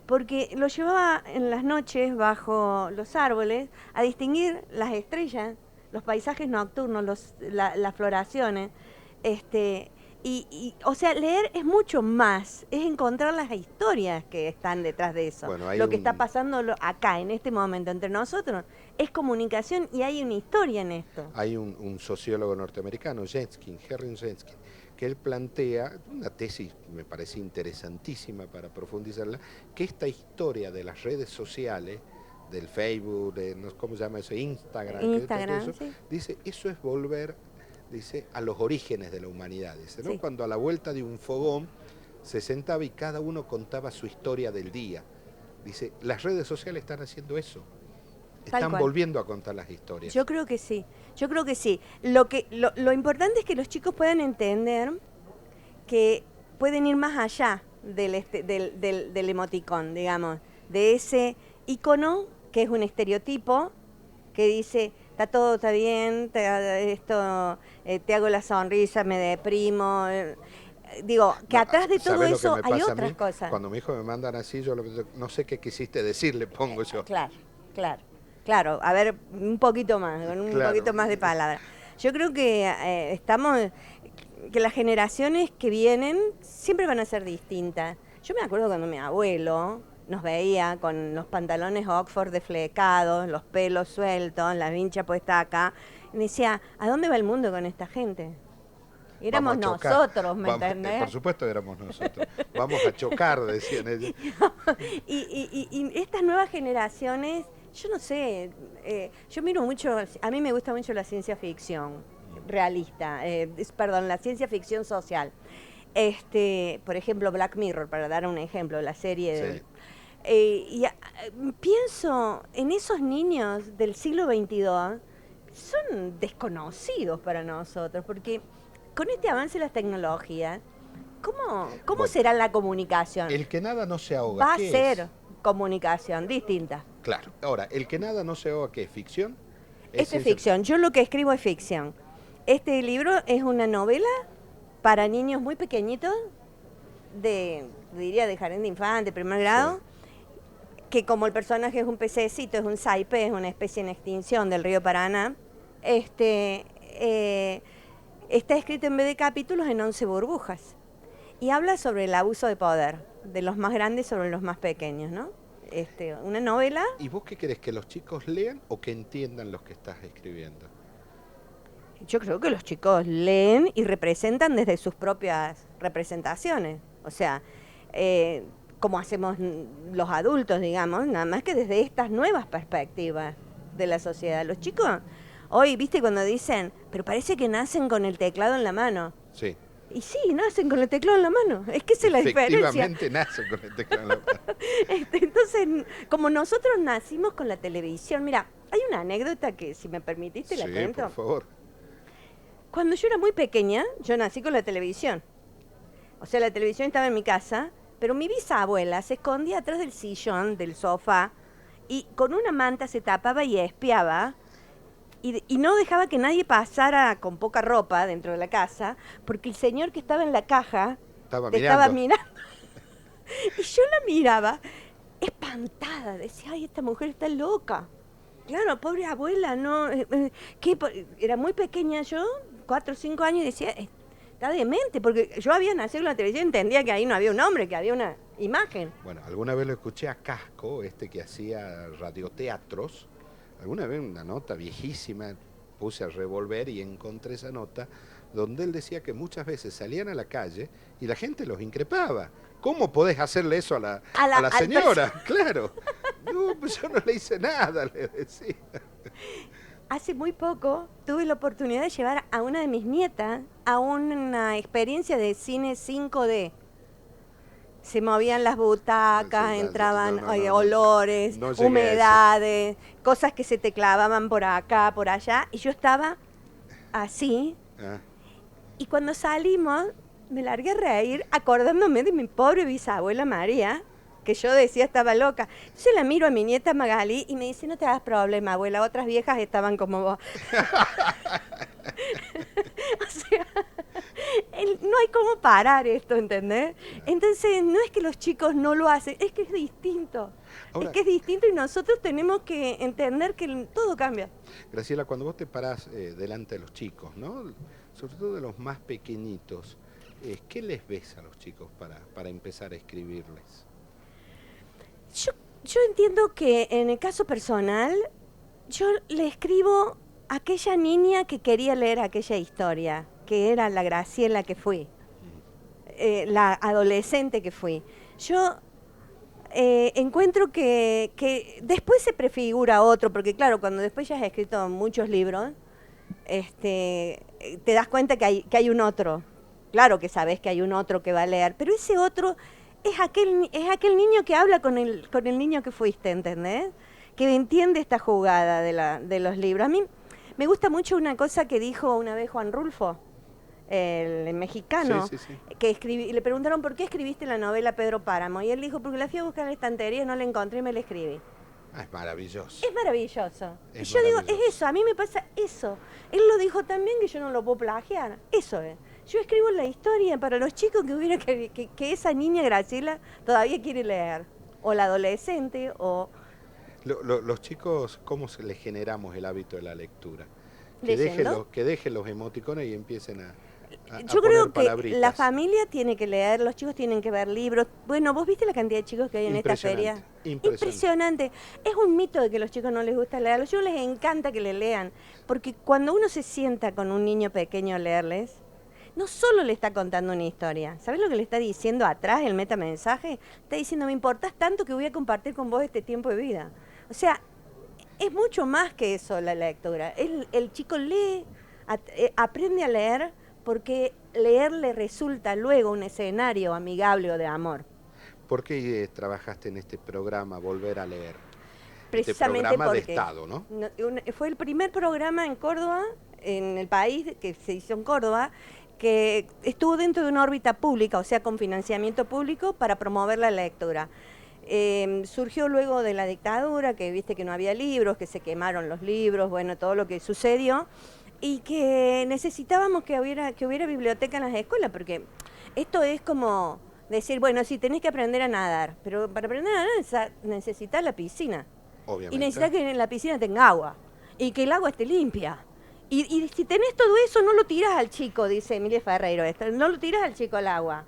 porque lo llevaba en las noches bajo los árboles a distinguir las estrellas, los paisajes nocturnos, las floraciones, o sea, leer es mucho más, es encontrar las historias que están detrás de eso. Bueno, hay lo que está pasando acá, en este momento, entre nosotros, es comunicación y hay una historia en esto. Hay un sociólogo norteamericano, Henry Jenskin, que él plantea una tesis, me parece interesantísima para profundizarla, que esta historia de las redes sociales, del Facebook, ¿cómo se llama eso? Instagram, Instagram, eso, sí. dice, eso es volver, dice, a los orígenes de la humanidad, dice, ¿no? Sí. Cuando a la vuelta de un fogón se sentaba y cada uno contaba su historia del día. Dice, las redes sociales están haciendo eso. Tal Están cual. volviendo a contar las historias. Yo creo que sí, Lo importante es que los chicos puedan entender que pueden ir más allá del emoticón, digamos, de ese icono que es un estereotipo que dice, está bien, te hago la sonrisa, me deprimo. Digo, que No, atrás de todo ¿sabés lo que eso me hay pasa a otras mí? cosas. Cuando mi hijo me mandan así, yo no sé qué quisiste decir, le pongo yo. Claro, claro. Claro, a ver, un poquito más, con un Claro. poquito más de palabra. Yo creo que que las generaciones que vienen siempre van a ser distintas. Yo me acuerdo cuando mi abuelo nos veía con los pantalones Oxford desflecados, los pelos sueltos, la vincha puesta acá, y me decía, ¿a dónde va el mundo con esta gente? Y éramos Vamos a chocar. nosotros, ¿me Vamos, entendés? por supuesto éramos nosotros. Vamos a chocar, decían ellos. Y estas nuevas generaciones, yo no sé, yo miro mucho, a mí me gusta mucho la ciencia ficción realista, perdón, la ciencia ficción social. Por ejemplo, Black Mirror, para dar un ejemplo, la serie de... Pienso en esos niños del siglo XXII, son desconocidos para nosotros, porque con este avance de las tecnologías, ¿cómo Bueno, será la comunicación? El que nada no se ahoga. Va a ¿qué ser es? comunicación distinta. Claro. Ahora, el que nada no se ahoga, ¿qué es? ¿Ficción? Esto es ficción. Yo lo que escribo es ficción. Este libro es una novela para niños muy pequeñitos, diría de jardín de infante, primer grado, que como el personaje es un pececito, es un saipe, es una especie en extinción del río Paraná, está escrito en vez de capítulos en 11 burbujas. Y habla sobre el abuso de poder, de los más grandes sobre los más pequeños, ¿no? Una novela. ¿Y vos qué querés? ¿Que los chicos lean o que entiendan lo que estás escribiendo? Yo creo que los chicos leen y representan desde sus propias representaciones. O sea, como hacemos los adultos, digamos, nada más que desde estas nuevas perspectivas de la sociedad. Los chicos, hoy, viste, cuando dicen, pero parece que nacen con el teclado en la mano. Sí. Y sí, nacen con el teclado en la mano. Es que esa es la diferencia. Efectivamente nacen con el teclado en la mano. Entonces, como nosotros nacimos con la televisión, mira, hay una anécdota que, si me permitiste, la Sí, cuento. por favor. Cuando yo era muy pequeña, yo nací con la televisión. O sea, la televisión estaba en mi casa, pero mi bisabuela se escondía atrás del sillón, del sofá, y con una manta se tapaba y espiaba, y no dejaba que nadie pasara con poca ropa dentro de la casa, porque el señor que estaba en la caja Estaba te mirando. estaba mirando. Y yo la miraba, espantada, decía, ay, esta mujer está loca. Claro, pobre abuela, no, era muy pequeña yo, 4 o 5 años, y decía, está demente, porque yo había nacido en la televisión, entendía que ahí no había un hombre, que había una imagen. Bueno, alguna vez lo escuché a Casco, que hacía radioteatros. Alguna vez una nota viejísima, puse a revolver y encontré esa nota, donde él decía que muchas veces salían a la calle y la gente los increpaba. ¿Cómo podés hacerle eso a la señora? Claro. No, pues yo no le hice nada, le decía. Hace muy poco tuve la oportunidad de llevar a una de mis nietas a una experiencia de cine 5D. Se movían las butacas, Sí, entraban no, olores, no llegué a humedades, cosas que se te clavaban por acá, por allá. Y yo estaba así. Ah, Y cuando salimos, me largué a reír acordándome de mi pobre bisabuela María, que yo decía estaba loca. Entonces la miro a mi nieta Magali y me dice, no te hagas problema, abuela, otras viejas estaban como vos. O sea, no hay cómo parar esto, ¿entendés? Entonces, no es que los chicos no lo hacen, es que es distinto. Ahora- Es que es distinto y nosotros tenemos que entender que todo cambia. Graciela, cuando vos te parás delante de los chicos, ¿no? Sobre todo de los más pequeñitos, ¿qué les ves a los chicos para empezar a escribirles? Yo entiendo que en el caso personal, yo le escribo a aquella niña que quería leer aquella historia, que era la Graciela que fui, la adolescente que fui. Yo encuentro que después se prefigura otro, porque claro, cuando después ya has escrito muchos libros, te das cuenta que hay un otro. Claro que sabes que hay un otro que va a leer, pero ese otro es aquel niño que habla con el niño que fuiste, ¿entendés? Que entiende esta jugada de los libros. A mí me gusta mucho una cosa que dijo una vez Juan Rulfo, el mexicano, Sí. que y le preguntaron por qué escribiste la novela Pedro Páramo, y él dijo, porque la fui a buscar en la estantería, no la encontré y me la escribí. Ah, es maravilloso. Es maravilloso. Y Es yo digo, maravilloso. es eso, a mí me pasa eso. Él lo dijo también, que yo no lo puedo plagiar. Eso es. Yo escribo la historia para los chicos que esa niña Graciela todavía quiere leer. O la adolescente, o Los chicos, ¿cómo se les generamos el hábito de la lectura? ¿Leyendo? Que dejen los emoticones y empiecen a Yo poner creo que palabritas. la familia tiene que leer, los chicos tienen que ver libros. Bueno, ¿vos viste la cantidad de chicos que hay en esta feria? Impresionante. Es un mito de que a los chicos no les gusta leer. A los chicos les encanta que le lean, porque cuando uno se sienta con un niño pequeño a leerles, no solo le está contando una historia, ¿sabes lo que le está diciendo atrás el metamensaje? Está diciendo, me importás tanto que voy a compartir con vos este tiempo de vida. O sea, es mucho más que eso la lectura. El chico lee, aprende a leer, porque leer le resulta luego un escenario amigable o de amor. ¿Por qué trabajaste en este programa, Volver a Leer? Precisamente este programa porque de Estado, ¿no? Fue el primer programa en Córdoba, en el país, que se hizo en Córdoba, que estuvo dentro de una órbita pública, o sea, con financiamiento público para promover la lectura. Surgió luego de la dictadura, que viste que no había libros, que se quemaron los libros, bueno, todo lo que sucedió, y que necesitábamos que hubiera biblioteca en las escuelas, porque esto es como decir, bueno, sí, tenés que aprender a nadar, pero para aprender a nadar necesitas la piscina. Obviamente. Y necesitas que en la piscina tenga agua, y que el agua esté limpia. Y si tenés todo eso, no lo tirás al chico, dice Emilia Ferreiro, no lo tirás al chico al agua.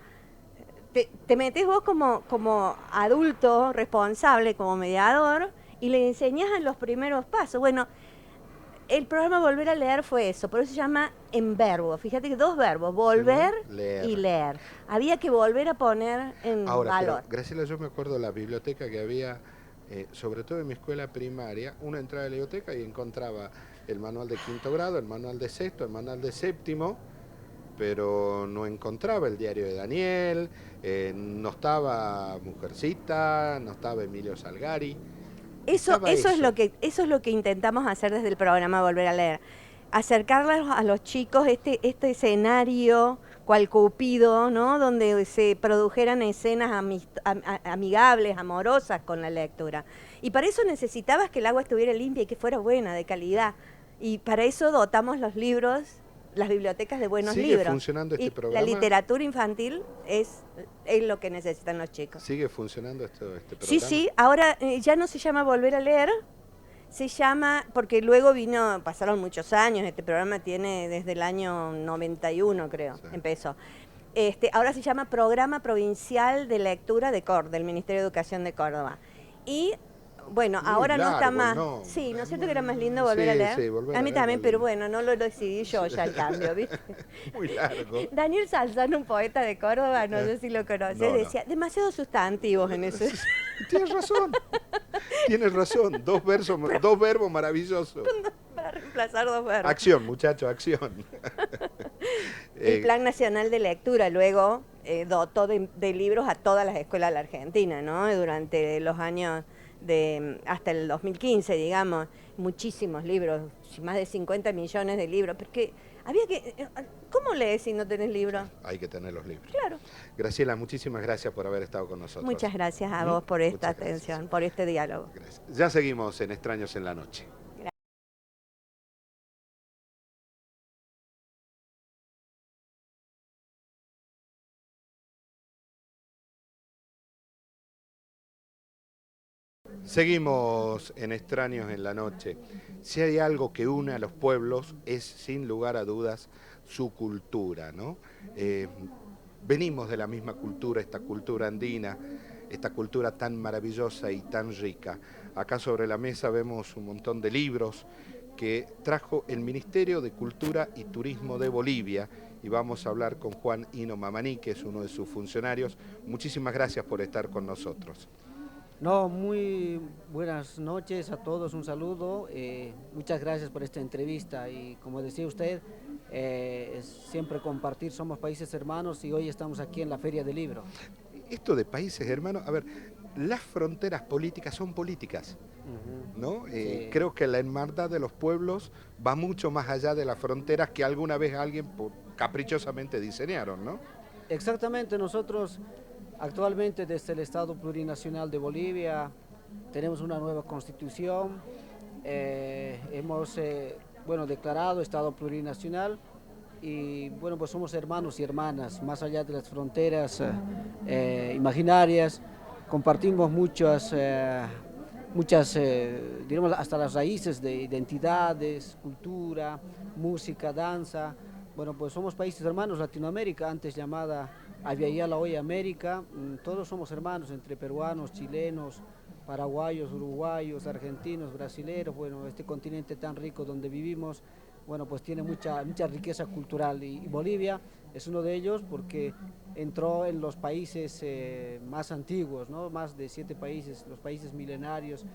Te metés vos como adulto responsable, como mediador, y le enseñás en los primeros pasos. Bueno, el programa Volver a Leer fue eso, por eso se llama en verbo. Fíjate que 2 verbos, volver y leer. Había que volver a poner en valor. Pero, Graciela, yo me acuerdo de la biblioteca que había, sobre todo en mi escuela primaria, uno entraba a la biblioteca y encontraba el manual de 5º grado, el manual de 6º, el manual de 7º, pero no encontraba el diario de Daniel, no estaba Mujercita, no estaba Emilio Salgari. Eso es lo que intentamos hacer desde el programa Volver a Leer. Acercarles a los chicos este escenario cual Cupido, ¿no? Donde se produjeran escenas amigables, amorosas con la lectura. Y para eso necesitabas que el agua estuviera limpia y que fuera buena, de calidad. Y para eso dotamos los libros, las bibliotecas de buenos libros. ¿Sigue funcionando este programa? La literatura infantil es lo que necesitan los chicos. ¿Sigue funcionando este programa? Sí, ahora ya no se llama Volver a Leer, se llama, porque luego pasaron muchos años, este programa tiene desde el año 91 creo, sí. Empezó. Ahora se llama Programa Provincial de Lectura del Ministerio de Educación de Córdoba. Y bueno, muy ahora largo, no está más. No. Sí, ¿no es cierto que era más lindo volver a leer? Sí, volver a mí también, pero bueno, no lo decidí yo ya el cambio, ¿viste? Muy largo. Daniel Salzano, un poeta de Córdoba, no sé si lo conoces, decía, demasiados sustantivos en eso. Tienes razón, dos verbos maravillosos. Para reemplazar 2 verbos. Acción, muchachos, acción. El Plan Nacional de Lectura luego dotó de libros a todas las escuelas de la Argentina, ¿no? Durante los años hasta el 2015, digamos, muchísimos libros, más de 50 millones de libros, porque había que... ¿Cómo lees si no tenés libros? Hay que tener los libros. Claro. Graciela, muchísimas gracias por haber estado con nosotros. Muchas gracias a vos por esta atención, por este diálogo. Gracias. Ya seguimos en Extraños en la Noche. Seguimos en Extraños en la Noche. Si hay algo que une a los pueblos es, sin lugar a dudas, su cultura, ¿no? Venimos de la misma cultura, esta cultura andina, esta cultura tan maravillosa y tan rica. Acá sobre la mesa vemos un montón de libros que trajo el Ministerio de Cultura y Turismo de Bolivia, y vamos a hablar con Juan Hino Mamaní, que es uno de sus funcionarios. Muchísimas gracias por estar con nosotros. No, muy buenas noches a todos, un saludo, muchas gracias por esta entrevista y como decía usted, siempre compartir, somos países hermanos y hoy estamos aquí en la Feria del Libro. Esto de países hermanos, a ver, las fronteras políticas son políticas, ¿no? Sí. Creo que la hermandad de los pueblos va mucho más allá de las fronteras que alguna vez alguien caprichosamente diseñaron, ¿no? Exactamente, nosotros... Actualmente desde el Estado Plurinacional de Bolivia tenemos una nueva constitución, hemos declarado Estado Plurinacional y bueno, pues somos hermanos y hermanas, más allá de las fronteras imaginarias, compartimos muchas muchas, digamos, hasta las raíces de identidades, cultura, música, danza. Bueno, pues somos países hermanos, Latinoamérica, antes llamada Aviala, hoy América. Todos somos hermanos entre peruanos, chilenos, paraguayos, uruguayos, argentinos, brasileños. Bueno, este continente tan rico donde vivimos, bueno, pues tiene mucha riqueza cultural y Bolivia es uno de ellos porque entró en los países más antiguos, ¿no? Más de 7 países, los países milenarios.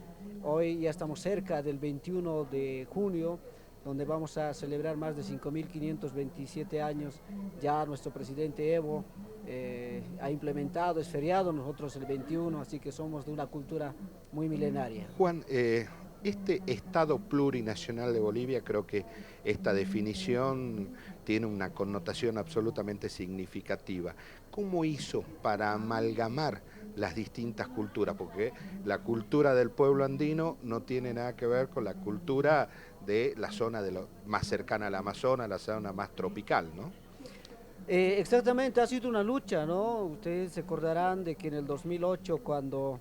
Hoy ya estamos cerca del 21 de junio, donde vamos a celebrar más de 5.527 años. Ya nuestro presidente Evo ha implementado, es feriado, nosotros el 21, así que somos de una cultura muy milenaria. Juan, este Estado plurinacional de Bolivia, creo que esta definición tiene una connotación absolutamente significativa. ¿Cómo hizo para amalgamar las distintas culturas? Porque la cultura del pueblo andino no tiene nada que ver con la cultura de la zona más cercana al Amazonas, la zona más tropical, ¿no? Exactamente, ha sido una lucha, ¿no? Ustedes se acordarán de que en el 2008, cuando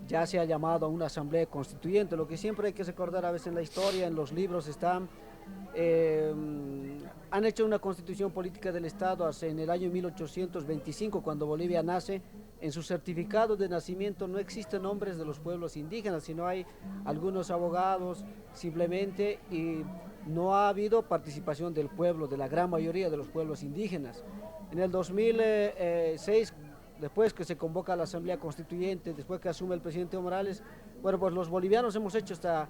ya se ha llamado a una asamblea constituyente, lo que siempre hay que recordar a veces en la historia, en los libros están, han hecho una constitución política del Estado en el año 1825, cuando Bolivia nace. En su certificado de nacimiento no existen nombres de los pueblos indígenas, sino hay algunos abogados simplemente, y no ha habido participación del pueblo, de la gran mayoría de los pueblos indígenas. En el 2006, después que se convoca a la Asamblea Constituyente, después que asume el presidente Evo Morales, bueno, pues los bolivianos hemos hecho esta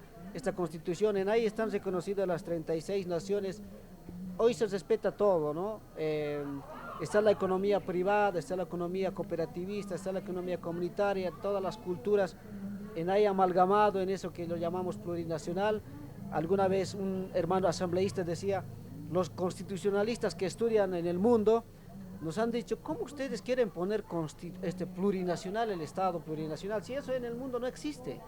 constitución, en ahí están reconocidas las 36 naciones. Hoy se respeta todo, ¿no? Está la economía privada, está la economía cooperativista, está la economía comunitaria, todas las culturas en ahí amalgamado en eso que lo llamamos plurinacional. Alguna vez un hermano asambleísta decía, los constitucionalistas que estudian en el mundo nos han dicho, ¿cómo ustedes quieren poner plurinacional, el Estado plurinacional, si eso en el mundo no existe?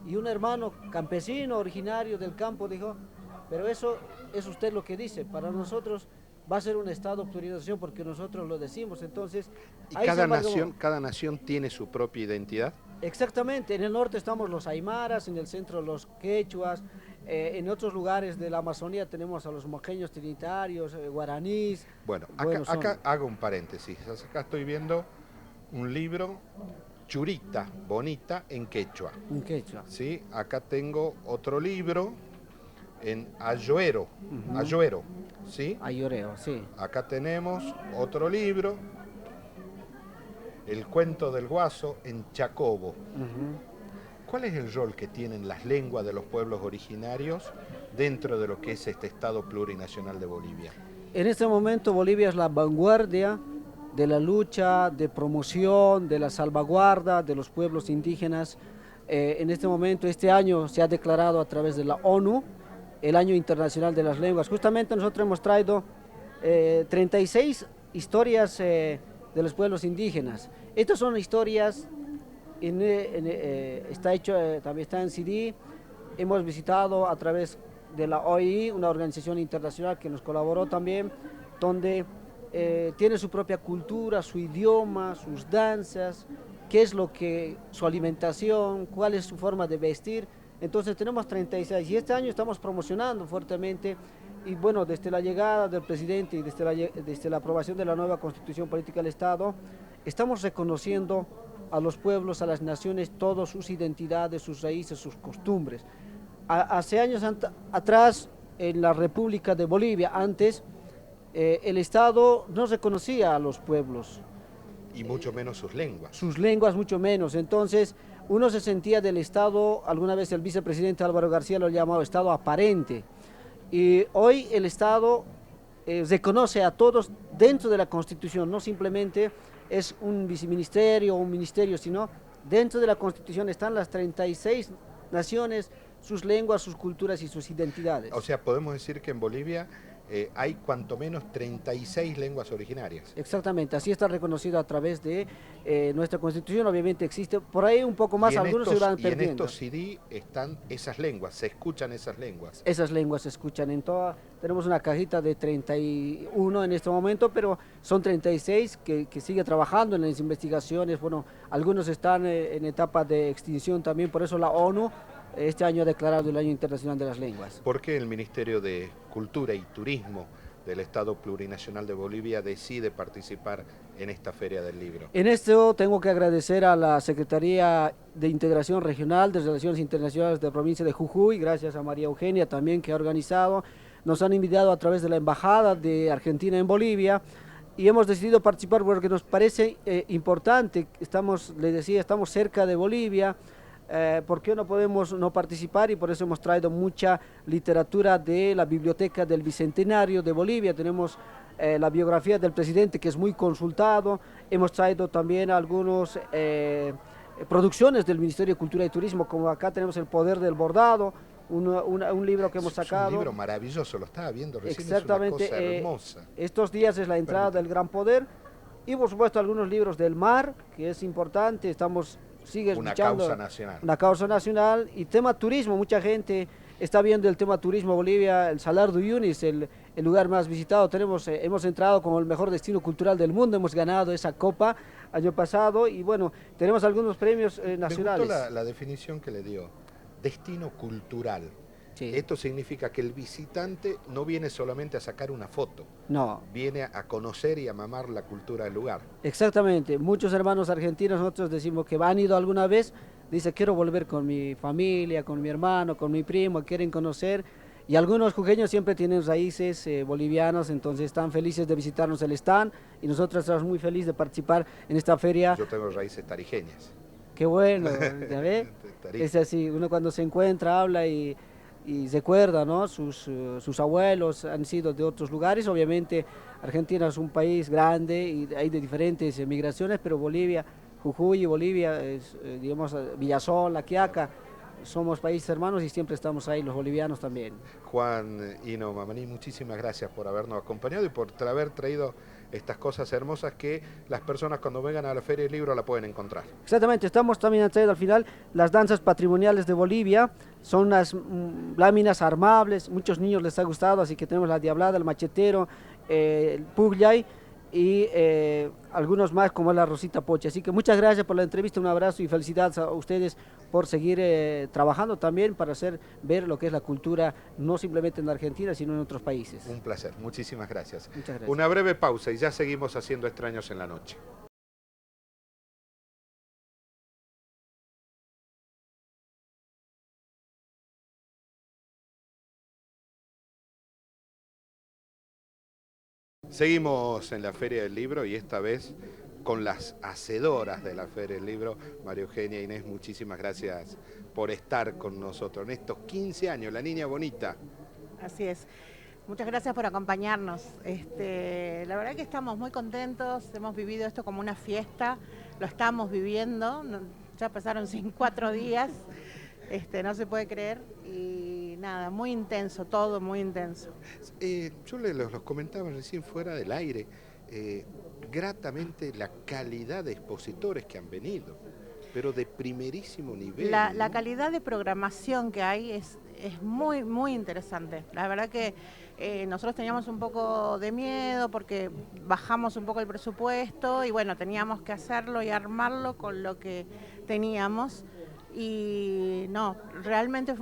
Y un hermano campesino originario del campo dijo, pero eso es usted lo que dice, para nosotros va a ser un Estado plurinacional porque nosotros lo decimos. Entonces, ¿y cada nación tiene su propia identidad? Exactamente, en el norte estamos los aymaras, en el centro los quechuas, en otros lugares de la Amazonía tenemos a los moqueños trinitarios, guaraníes. Bueno, acá hago un paréntesis, acá estoy viendo un libro, Churita, bonita, en quechua. En quechua. ¿Sí? Acá tengo otro libro en Ayoero, Ayoero, ¿sí? Ayoreo, sí. Acá tenemos otro libro, El cuento del Guaso, en Chacobo. ¿Cuál es el rol que tienen las lenguas de los pueblos originarios dentro de lo que es este Estado plurinacional de Bolivia? En este momento Bolivia es la vanguardia de la lucha, de promoción, de la salvaguarda de los pueblos indígenas. En este momento, este año se ha declarado a través de la ONU el Año Internacional de las Lenguas. Justamente nosotros hemos traído 36 historias de los pueblos indígenas. Estas son historias, está hecho, también está en CD. Hemos visitado a través de la OI, una organización internacional que nos colaboró también, donde tiene su propia cultura, su idioma, sus danzas, qué es lo que, su alimentación, cuál es su forma de vestir. Entonces tenemos 36 y este año estamos promocionando fuertemente, y bueno, desde la llegada del presidente y desde la aprobación de la nueva Constitución Política del Estado, estamos reconociendo a los pueblos, a las naciones, todas sus identidades, sus raíces, sus costumbres. Hace años atrás, en la República de Bolivia, antes, el Estado no reconocía a los pueblos. Y mucho menos sus lenguas. Sus lenguas mucho menos. Entonces, uno se sentía del Estado, alguna vez el vicepresidente Álvaro García lo ha llamado Estado aparente. Y hoy el Estado reconoce a todos dentro de la Constitución, no simplemente es un viceministerio o un ministerio, sino dentro de la Constitución están las 36 naciones, sus lenguas, sus culturas y sus identidades. O sea, podemos decir que en Bolivia hay cuanto menos 36 lenguas originarias. Exactamente, así está reconocido a través de nuestra Constitución. Obviamente existe por ahí un poco más, algunos se van perdiendo. Y en estos CD están esas lenguas, se escuchan esas lenguas. Esas lenguas se escuchan en toda. Tenemos una cajita de 31 en este momento, pero son 36 que sigue trabajando en las investigaciones. Bueno, algunos están en etapa de extinción también, por eso la ONU este año ha declarado el Año Internacional de las Lenguas. ¿Por qué el Ministerio de Cultura y Turismo del Estado Plurinacional de Bolivia decide participar en esta Feria del Libro? En esto tengo que agradecer a la Secretaría de Integración Regional de Relaciones Internacionales de la provincia de Jujuy, gracias a María Eugenia también que ha organizado. Nos han invitado a través de la Embajada de Argentina en Bolivia y hemos decidido participar porque nos parece importante. Les decía, estamos cerca de Bolivia. ¿Por qué no podemos no participar? Y por eso hemos traído mucha literatura de la Biblioteca del Bicentenario de Bolivia. Tenemos la biografía del presidente, que es muy consultado. Hemos traído también algunas producciones del Ministerio de Cultura y Turismo, como acá tenemos El Poder del Bordado, un libro que hemos sacado. Es un libro maravilloso, lo estaba viendo recién. Exactamente, es una cosa hermosa. Estos días es la entrada del Gran Poder. Y por supuesto algunos libros del mar, que es importante, sigue escuchando. Una causa nacional. Una causa nacional. Y tema turismo, mucha gente está viendo el tema turismo Bolivia, el Salar de Uyuni es el lugar más visitado. Hemos entrado como el mejor destino cultural del mundo, hemos ganado esa copa año pasado y bueno, tenemos algunos premios nacionales. Me gustó la definición que le dio, destino cultural. Sí. Esto significa que el visitante no viene solamente a sacar una foto, no, viene a conocer y a mamar la cultura del lugar. Exactamente, muchos hermanos argentinos, nosotros decimos que han ido alguna vez, dice quiero volver con mi familia, con mi hermano, con mi primo, quieren conocer, y algunos jujeños siempre tienen raíces bolivianas, entonces están felices de visitarnos el stand, y nosotros estamos muy felices de participar en esta feria. Yo tengo raíces tarijeñas. Qué bueno, ¿ya ve? Es así, uno cuando se encuentra, habla y recuerda, ¿no? Sus abuelos han sido de otros lugares. Obviamente Argentina es un país grande y hay de diferentes migraciones, pero Bolivia, Jujuy y Bolivia, digamos Villazón, La Quiaca, somos países hermanos y siempre estamos ahí, los bolivianos también. Juan Hino Mamaní, muchísimas gracias por habernos acompañado y por haber traído estas cosas hermosas que las personas cuando vengan a la Feria del Libro la pueden encontrar. Exactamente, estamos también trayendo al final las danzas patrimoniales de Bolivia, son unas láminas armables, muchos niños les ha gustado, así que tenemos la diablada, el machetero, el puglay y algunos más como la Rosita Poche. Así que muchas gracias por la entrevista, un abrazo y felicidades a ustedes por seguir trabajando también para ver lo que es la cultura, no simplemente en Argentina, sino en otros países. Un placer, muchísimas gracias. Muchas gracias. Una breve pausa y ya seguimos haciendo Extraños en la Noche. Seguimos en la Feria del Libro y esta vez con las hacedoras de la Feria del Libro. María Eugenia e Inés, muchísimas gracias por estar con nosotros en estos 15 años, la niña bonita. Así es. Muchas gracias por acompañarnos. La verdad que estamos muy contentos, hemos vivido esto como una fiesta, lo estamos viviendo, ya pasaron 4 días, no se puede creer y nada, muy intenso, todo muy intenso. Yo los comentaba recién fuera del aire, gratamente la calidad de expositores que han venido, pero de primerísimo nivel. La calidad de programación que hay es muy, muy interesante. La verdad que nosotros teníamos un poco de miedo porque bajamos un poco el presupuesto y bueno, teníamos que hacerlo y armarlo con lo que teníamos. Y no, realmente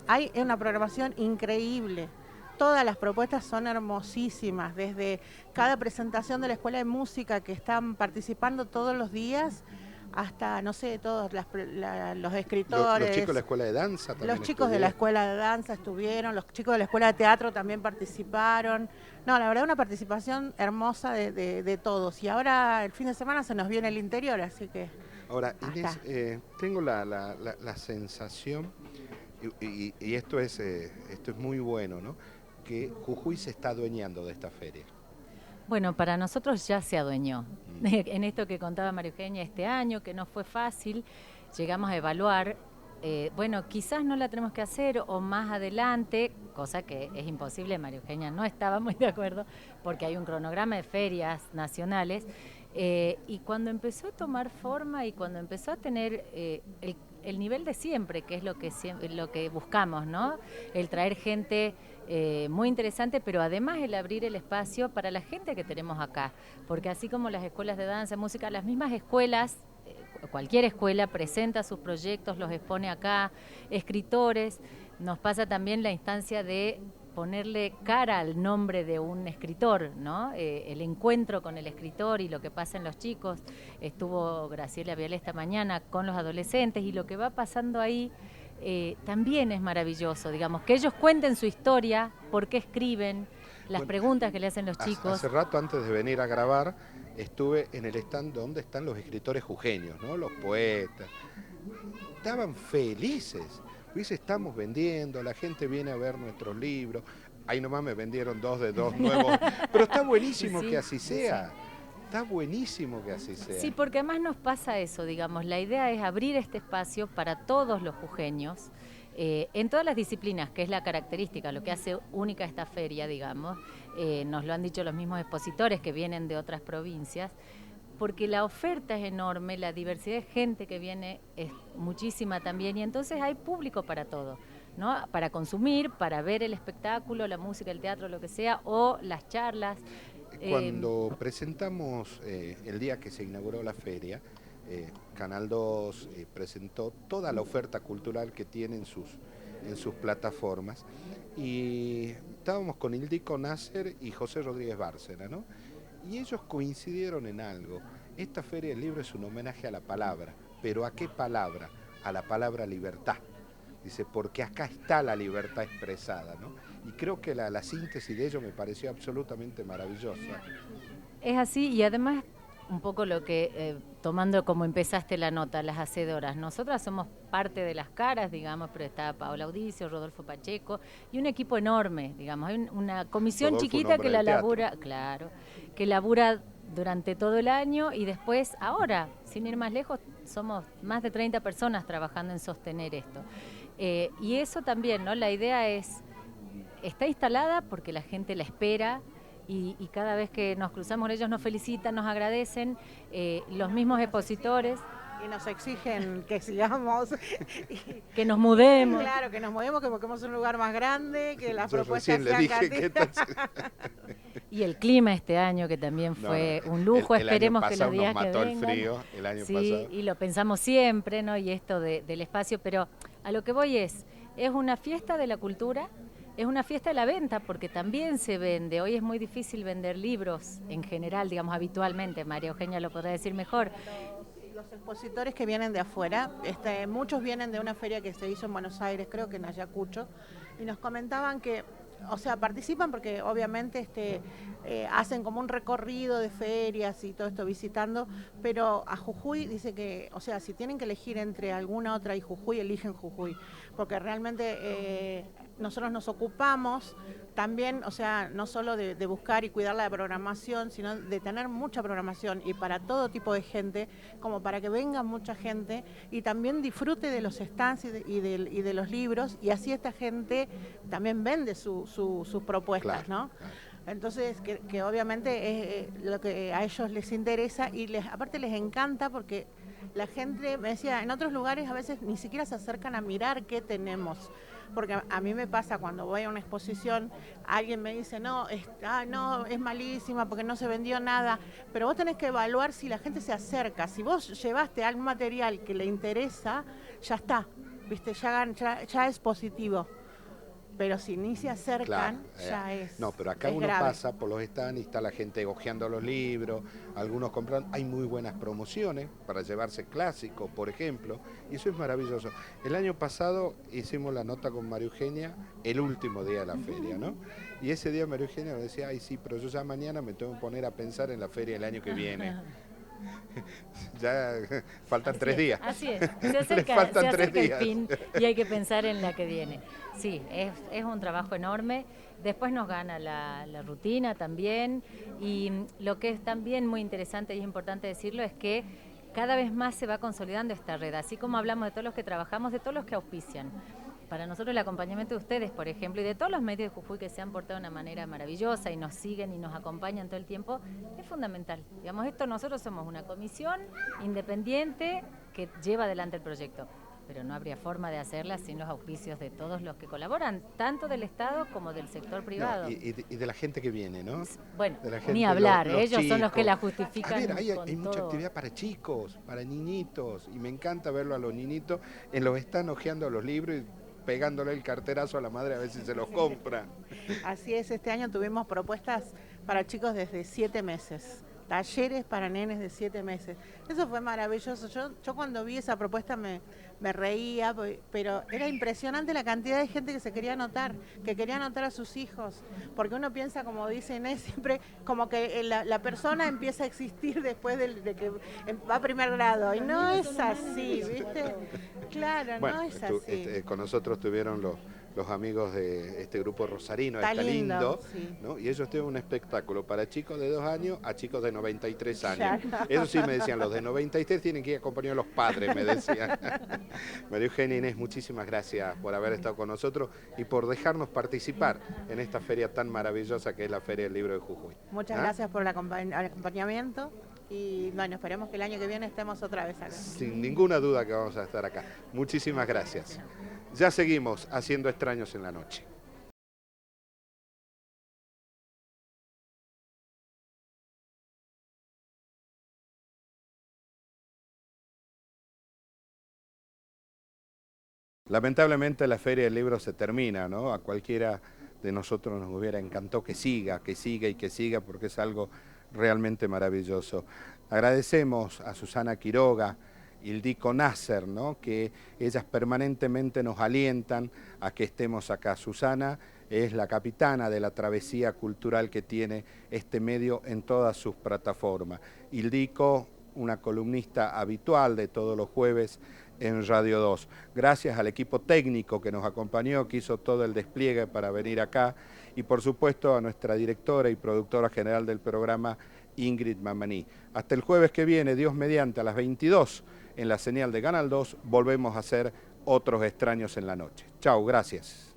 hay una programación increíble. Todas las propuestas son hermosísimas, desde cada presentación de la Escuela de Música que están participando todos los días, hasta, no sé, todos los escritores. Los chicos de la Escuela de Danza también. Los chicos de la Escuela de Danza estuvieron, los chicos de la Escuela de Teatro también participaron. No, la verdad una participación hermosa de todos. Y ahora el fin de semana se nos viene el interior, así que... Ahora, Inés, tengo la sensación, y esto es muy bueno, ¿no?, que Jujuy se está adueñando de esta feria. Bueno, para nosotros ya se adueñó. En esto que contaba María Eugenia este año, que no fue fácil, llegamos a evaluar bueno, quizás no la tenemos que hacer o más adelante, cosa que es imposible, María Eugenia no estaba muy de acuerdo, porque hay un cronograma de ferias nacionales, y cuando empezó a tomar forma y cuando empezó a tener el nivel de siempre, que es lo que buscamos, ¿no? El traer gente muy interesante, pero además el abrir el espacio para la gente que tenemos acá, porque así como las escuelas de danza, música, las mismas escuelas, cualquier escuela presenta sus proyectos, los expone acá, escritores, nos pasa también la instancia de ponerle cara al nombre de un escritor, ¿no? El encuentro con el escritor y lo que pasa en los chicos. Estuvo Graciela Viale esta mañana con los adolescentes y lo que va pasando ahí también es maravilloso, digamos, que ellos cuenten su historia, por qué escriben, las preguntas que le hacen los chicos. Hace rato, antes de venir a grabar, estuve en el stand donde están los escritores jujeños, ¿no? Los poetas. Estaban felices. Dice, estamos vendiendo, la gente viene a ver nuestros libros. Ahí nomás me vendieron 2 de 2 nuevos. Pero está buenísimo que así sea. Sí. Está buenísimo que así sea. Sí, porque además nos pasa eso, digamos. La idea es abrir este espacio para todos los jujeños, en todas las disciplinas, que es la característica, lo que hace única esta feria, digamos. Nos lo han dicho los mismos expositores que vienen de otras provincias, porque la oferta es enorme, la diversidad de gente que viene es muchísima también, y entonces hay público para todo, ¿no? Para consumir, para ver el espectáculo, la música, el teatro, lo que sea, o las charlas. Cuando presentamos el día que se inauguró la feria, Canal 2 presentó toda la oferta cultural que tiene en sus plataformas, y estábamos con Ildiko Nasser y José Rodríguez Bárcena, ¿no? Y ellos coincidieron en algo. Esta Feria del Libro es un homenaje a la palabra. ¿Pero a qué palabra? A la palabra libertad. Dice, porque acá está la libertad expresada, ¿no? Y creo que la síntesis de ello me pareció absolutamente maravillosa. Es así, y además, un poco lo que, tomando como empezaste la nota, las hacedoras, nosotras somos parte de las caras, digamos, pero está Paola Audicio, Rodolfo Pacheco, y un equipo enorme, digamos, hay una comisión Rodolfo, chiquita que la labura, claro, que labura durante todo el año, y después, ahora, sin ir más lejos, somos más de 30 personas trabajando en sostener esto. Y eso también, ¿no? La idea está instalada porque la gente la espera, y cada vez que nos cruzamos ellos nos felicitan, nos agradecen, los mismos expositores. Y nos exigen que sigamos. Que nos mudemos. Claro, que nos mudemos, que busquemos un lugar más grande, que las propuestas sean candidatas. Y el clima este año, que también fue un lujo, esperemos que los días que vengan. El frío el año sí, pasado. Y lo pensamos siempre, ¿no? Y esto del espacio, pero a lo que voy es una fiesta de la cultura. Es una fiesta de la venta, porque también se vende. Hoy es muy difícil vender libros en general, digamos, habitualmente. María Eugenia lo podrá decir mejor. Los expositores que vienen de afuera, muchos vienen de una feria que se hizo en Buenos Aires, creo que en Ayacucho, y nos comentaban que, o sea, participan porque obviamente hacen como un recorrido de ferias y todo esto visitando, pero a Jujuy dice que, o sea, si tienen que elegir entre alguna otra y Jujuy, eligen Jujuy, porque realmente nosotros nos ocupamos también, o sea, no solo de buscar y cuidar la programación, sino de tener mucha programación y para todo tipo de gente, como para que venga mucha gente y también disfrute de los stands y de los libros, y así esta gente también vende sus propuestas, claro, ¿no? Claro. Entonces, que obviamente es lo que a ellos les interesa, y aparte les encanta porque la gente, me decía, en otros lugares a veces ni siquiera se acercan a mirar qué tenemos. Porque a mí me pasa cuando voy a una exposición, alguien me dice, no, es malísima porque no se vendió nada, pero vos tenés que evaluar si la gente se acerca. Si vos llevaste algún material que le interesa, ya está, ¿viste? Ya es positivo. Pero si ni se acercan, claro, ya es. No, pero acá uno grave. Pasa por los stands y está la gente hojeando los libros, algunos compran, hay muy buenas promociones para llevarse clásicos, por ejemplo, y eso es maravilloso. El año pasado hicimos la nota con María Eugenia, el último día de la feria, ¿no? Y ese día María Eugenia me decía, ay sí, pero yo ya mañana me tengo que poner a pensar en la feria del año que viene. Ya faltan 3 días. Así es, se acerca el fin y hay que pensar en la que viene. Sí, es un trabajo enorme. Después nos gana la rutina también, y lo que es también muy interesante y es importante decirlo es que cada vez más se va consolidando esta red, así como hablamos de todos los que trabajamos, de todos los que auspician. Para nosotros el acompañamiento de ustedes, por ejemplo, y de todos los medios de Jujuy que se han portado de una manera maravillosa y nos siguen y nos acompañan todo el tiempo, es fundamental. Digamos, nosotros somos una comisión independiente que lleva adelante el proyecto, pero no habría forma de hacerla sin los auspicios de todos los que colaboran, tanto del Estado como del sector privado. No, y de la gente que viene, ¿no? Bueno, de la gente, ni hablar, los ellos son los que la chicos. justifican. A ver, hay con mucha todo. actividad para chicos, para niñitos, y me encanta verlo a los niñitos en los están hojeando los libros y pegándole el carterazo a la madre a ver si se los compra. Así es, este año tuvimos propuestas para chicos desde 7 meses, talleres para nenes de 7 meses. Eso fue maravilloso. Yo cuando vi esa propuesta me reía, pero era impresionante la cantidad de gente que se quería anotar, que quería anotar a sus hijos, porque uno piensa, como dice Inés, siempre como que la persona empieza a existir después de que va a primer grado, y no es así, ¿viste? Claro, Bueno, no es así. con nosotros estuvieron los amigos de este grupo rosarino, Está Está Lindo, sí. ¿no? Y ellos tienen un espectáculo para chicos de 2 años a chicos de 93 años. Claro. Eso sí me decían, los de 93 tienen que ir acompañados a los padres, me decían. María Eugenia, Inés, muchísimas gracias por haber estado con nosotros y por dejarnos participar en esta feria tan maravillosa que es la Feria del Libro de Jujuy. Muchas gracias por el acompañamiento y bueno, esperemos que el año que viene estemos otra vez acá. Sin ninguna duda que vamos a estar acá. Muchísimas gracias. Ya seguimos haciendo Extraños en la Noche. Lamentablemente la Feria del Libro se termina, ¿no? A cualquiera de nosotros nos hubiera encantado que siga y que siga, porque es algo realmente maravilloso. Agradecemos a Susana Quiroga, Ildiko Nasser, ¿no? Que ellas permanentemente nos alientan a que estemos acá. Susana es la capitana de la travesía cultural que tiene este medio en todas sus plataformas. Ildiko, una columnista habitual de todos los jueves en Radio 2. Gracias al equipo técnico que nos acompañó, que hizo todo el despliegue para venir acá, y por supuesto a nuestra directora y productora general del programa, Ingrid Mamaní. Hasta el jueves que viene, Dios mediante, a las 22, en la señal de Canal 2, volvemos a hacer otros Extraños en la Noche. Chau, gracias.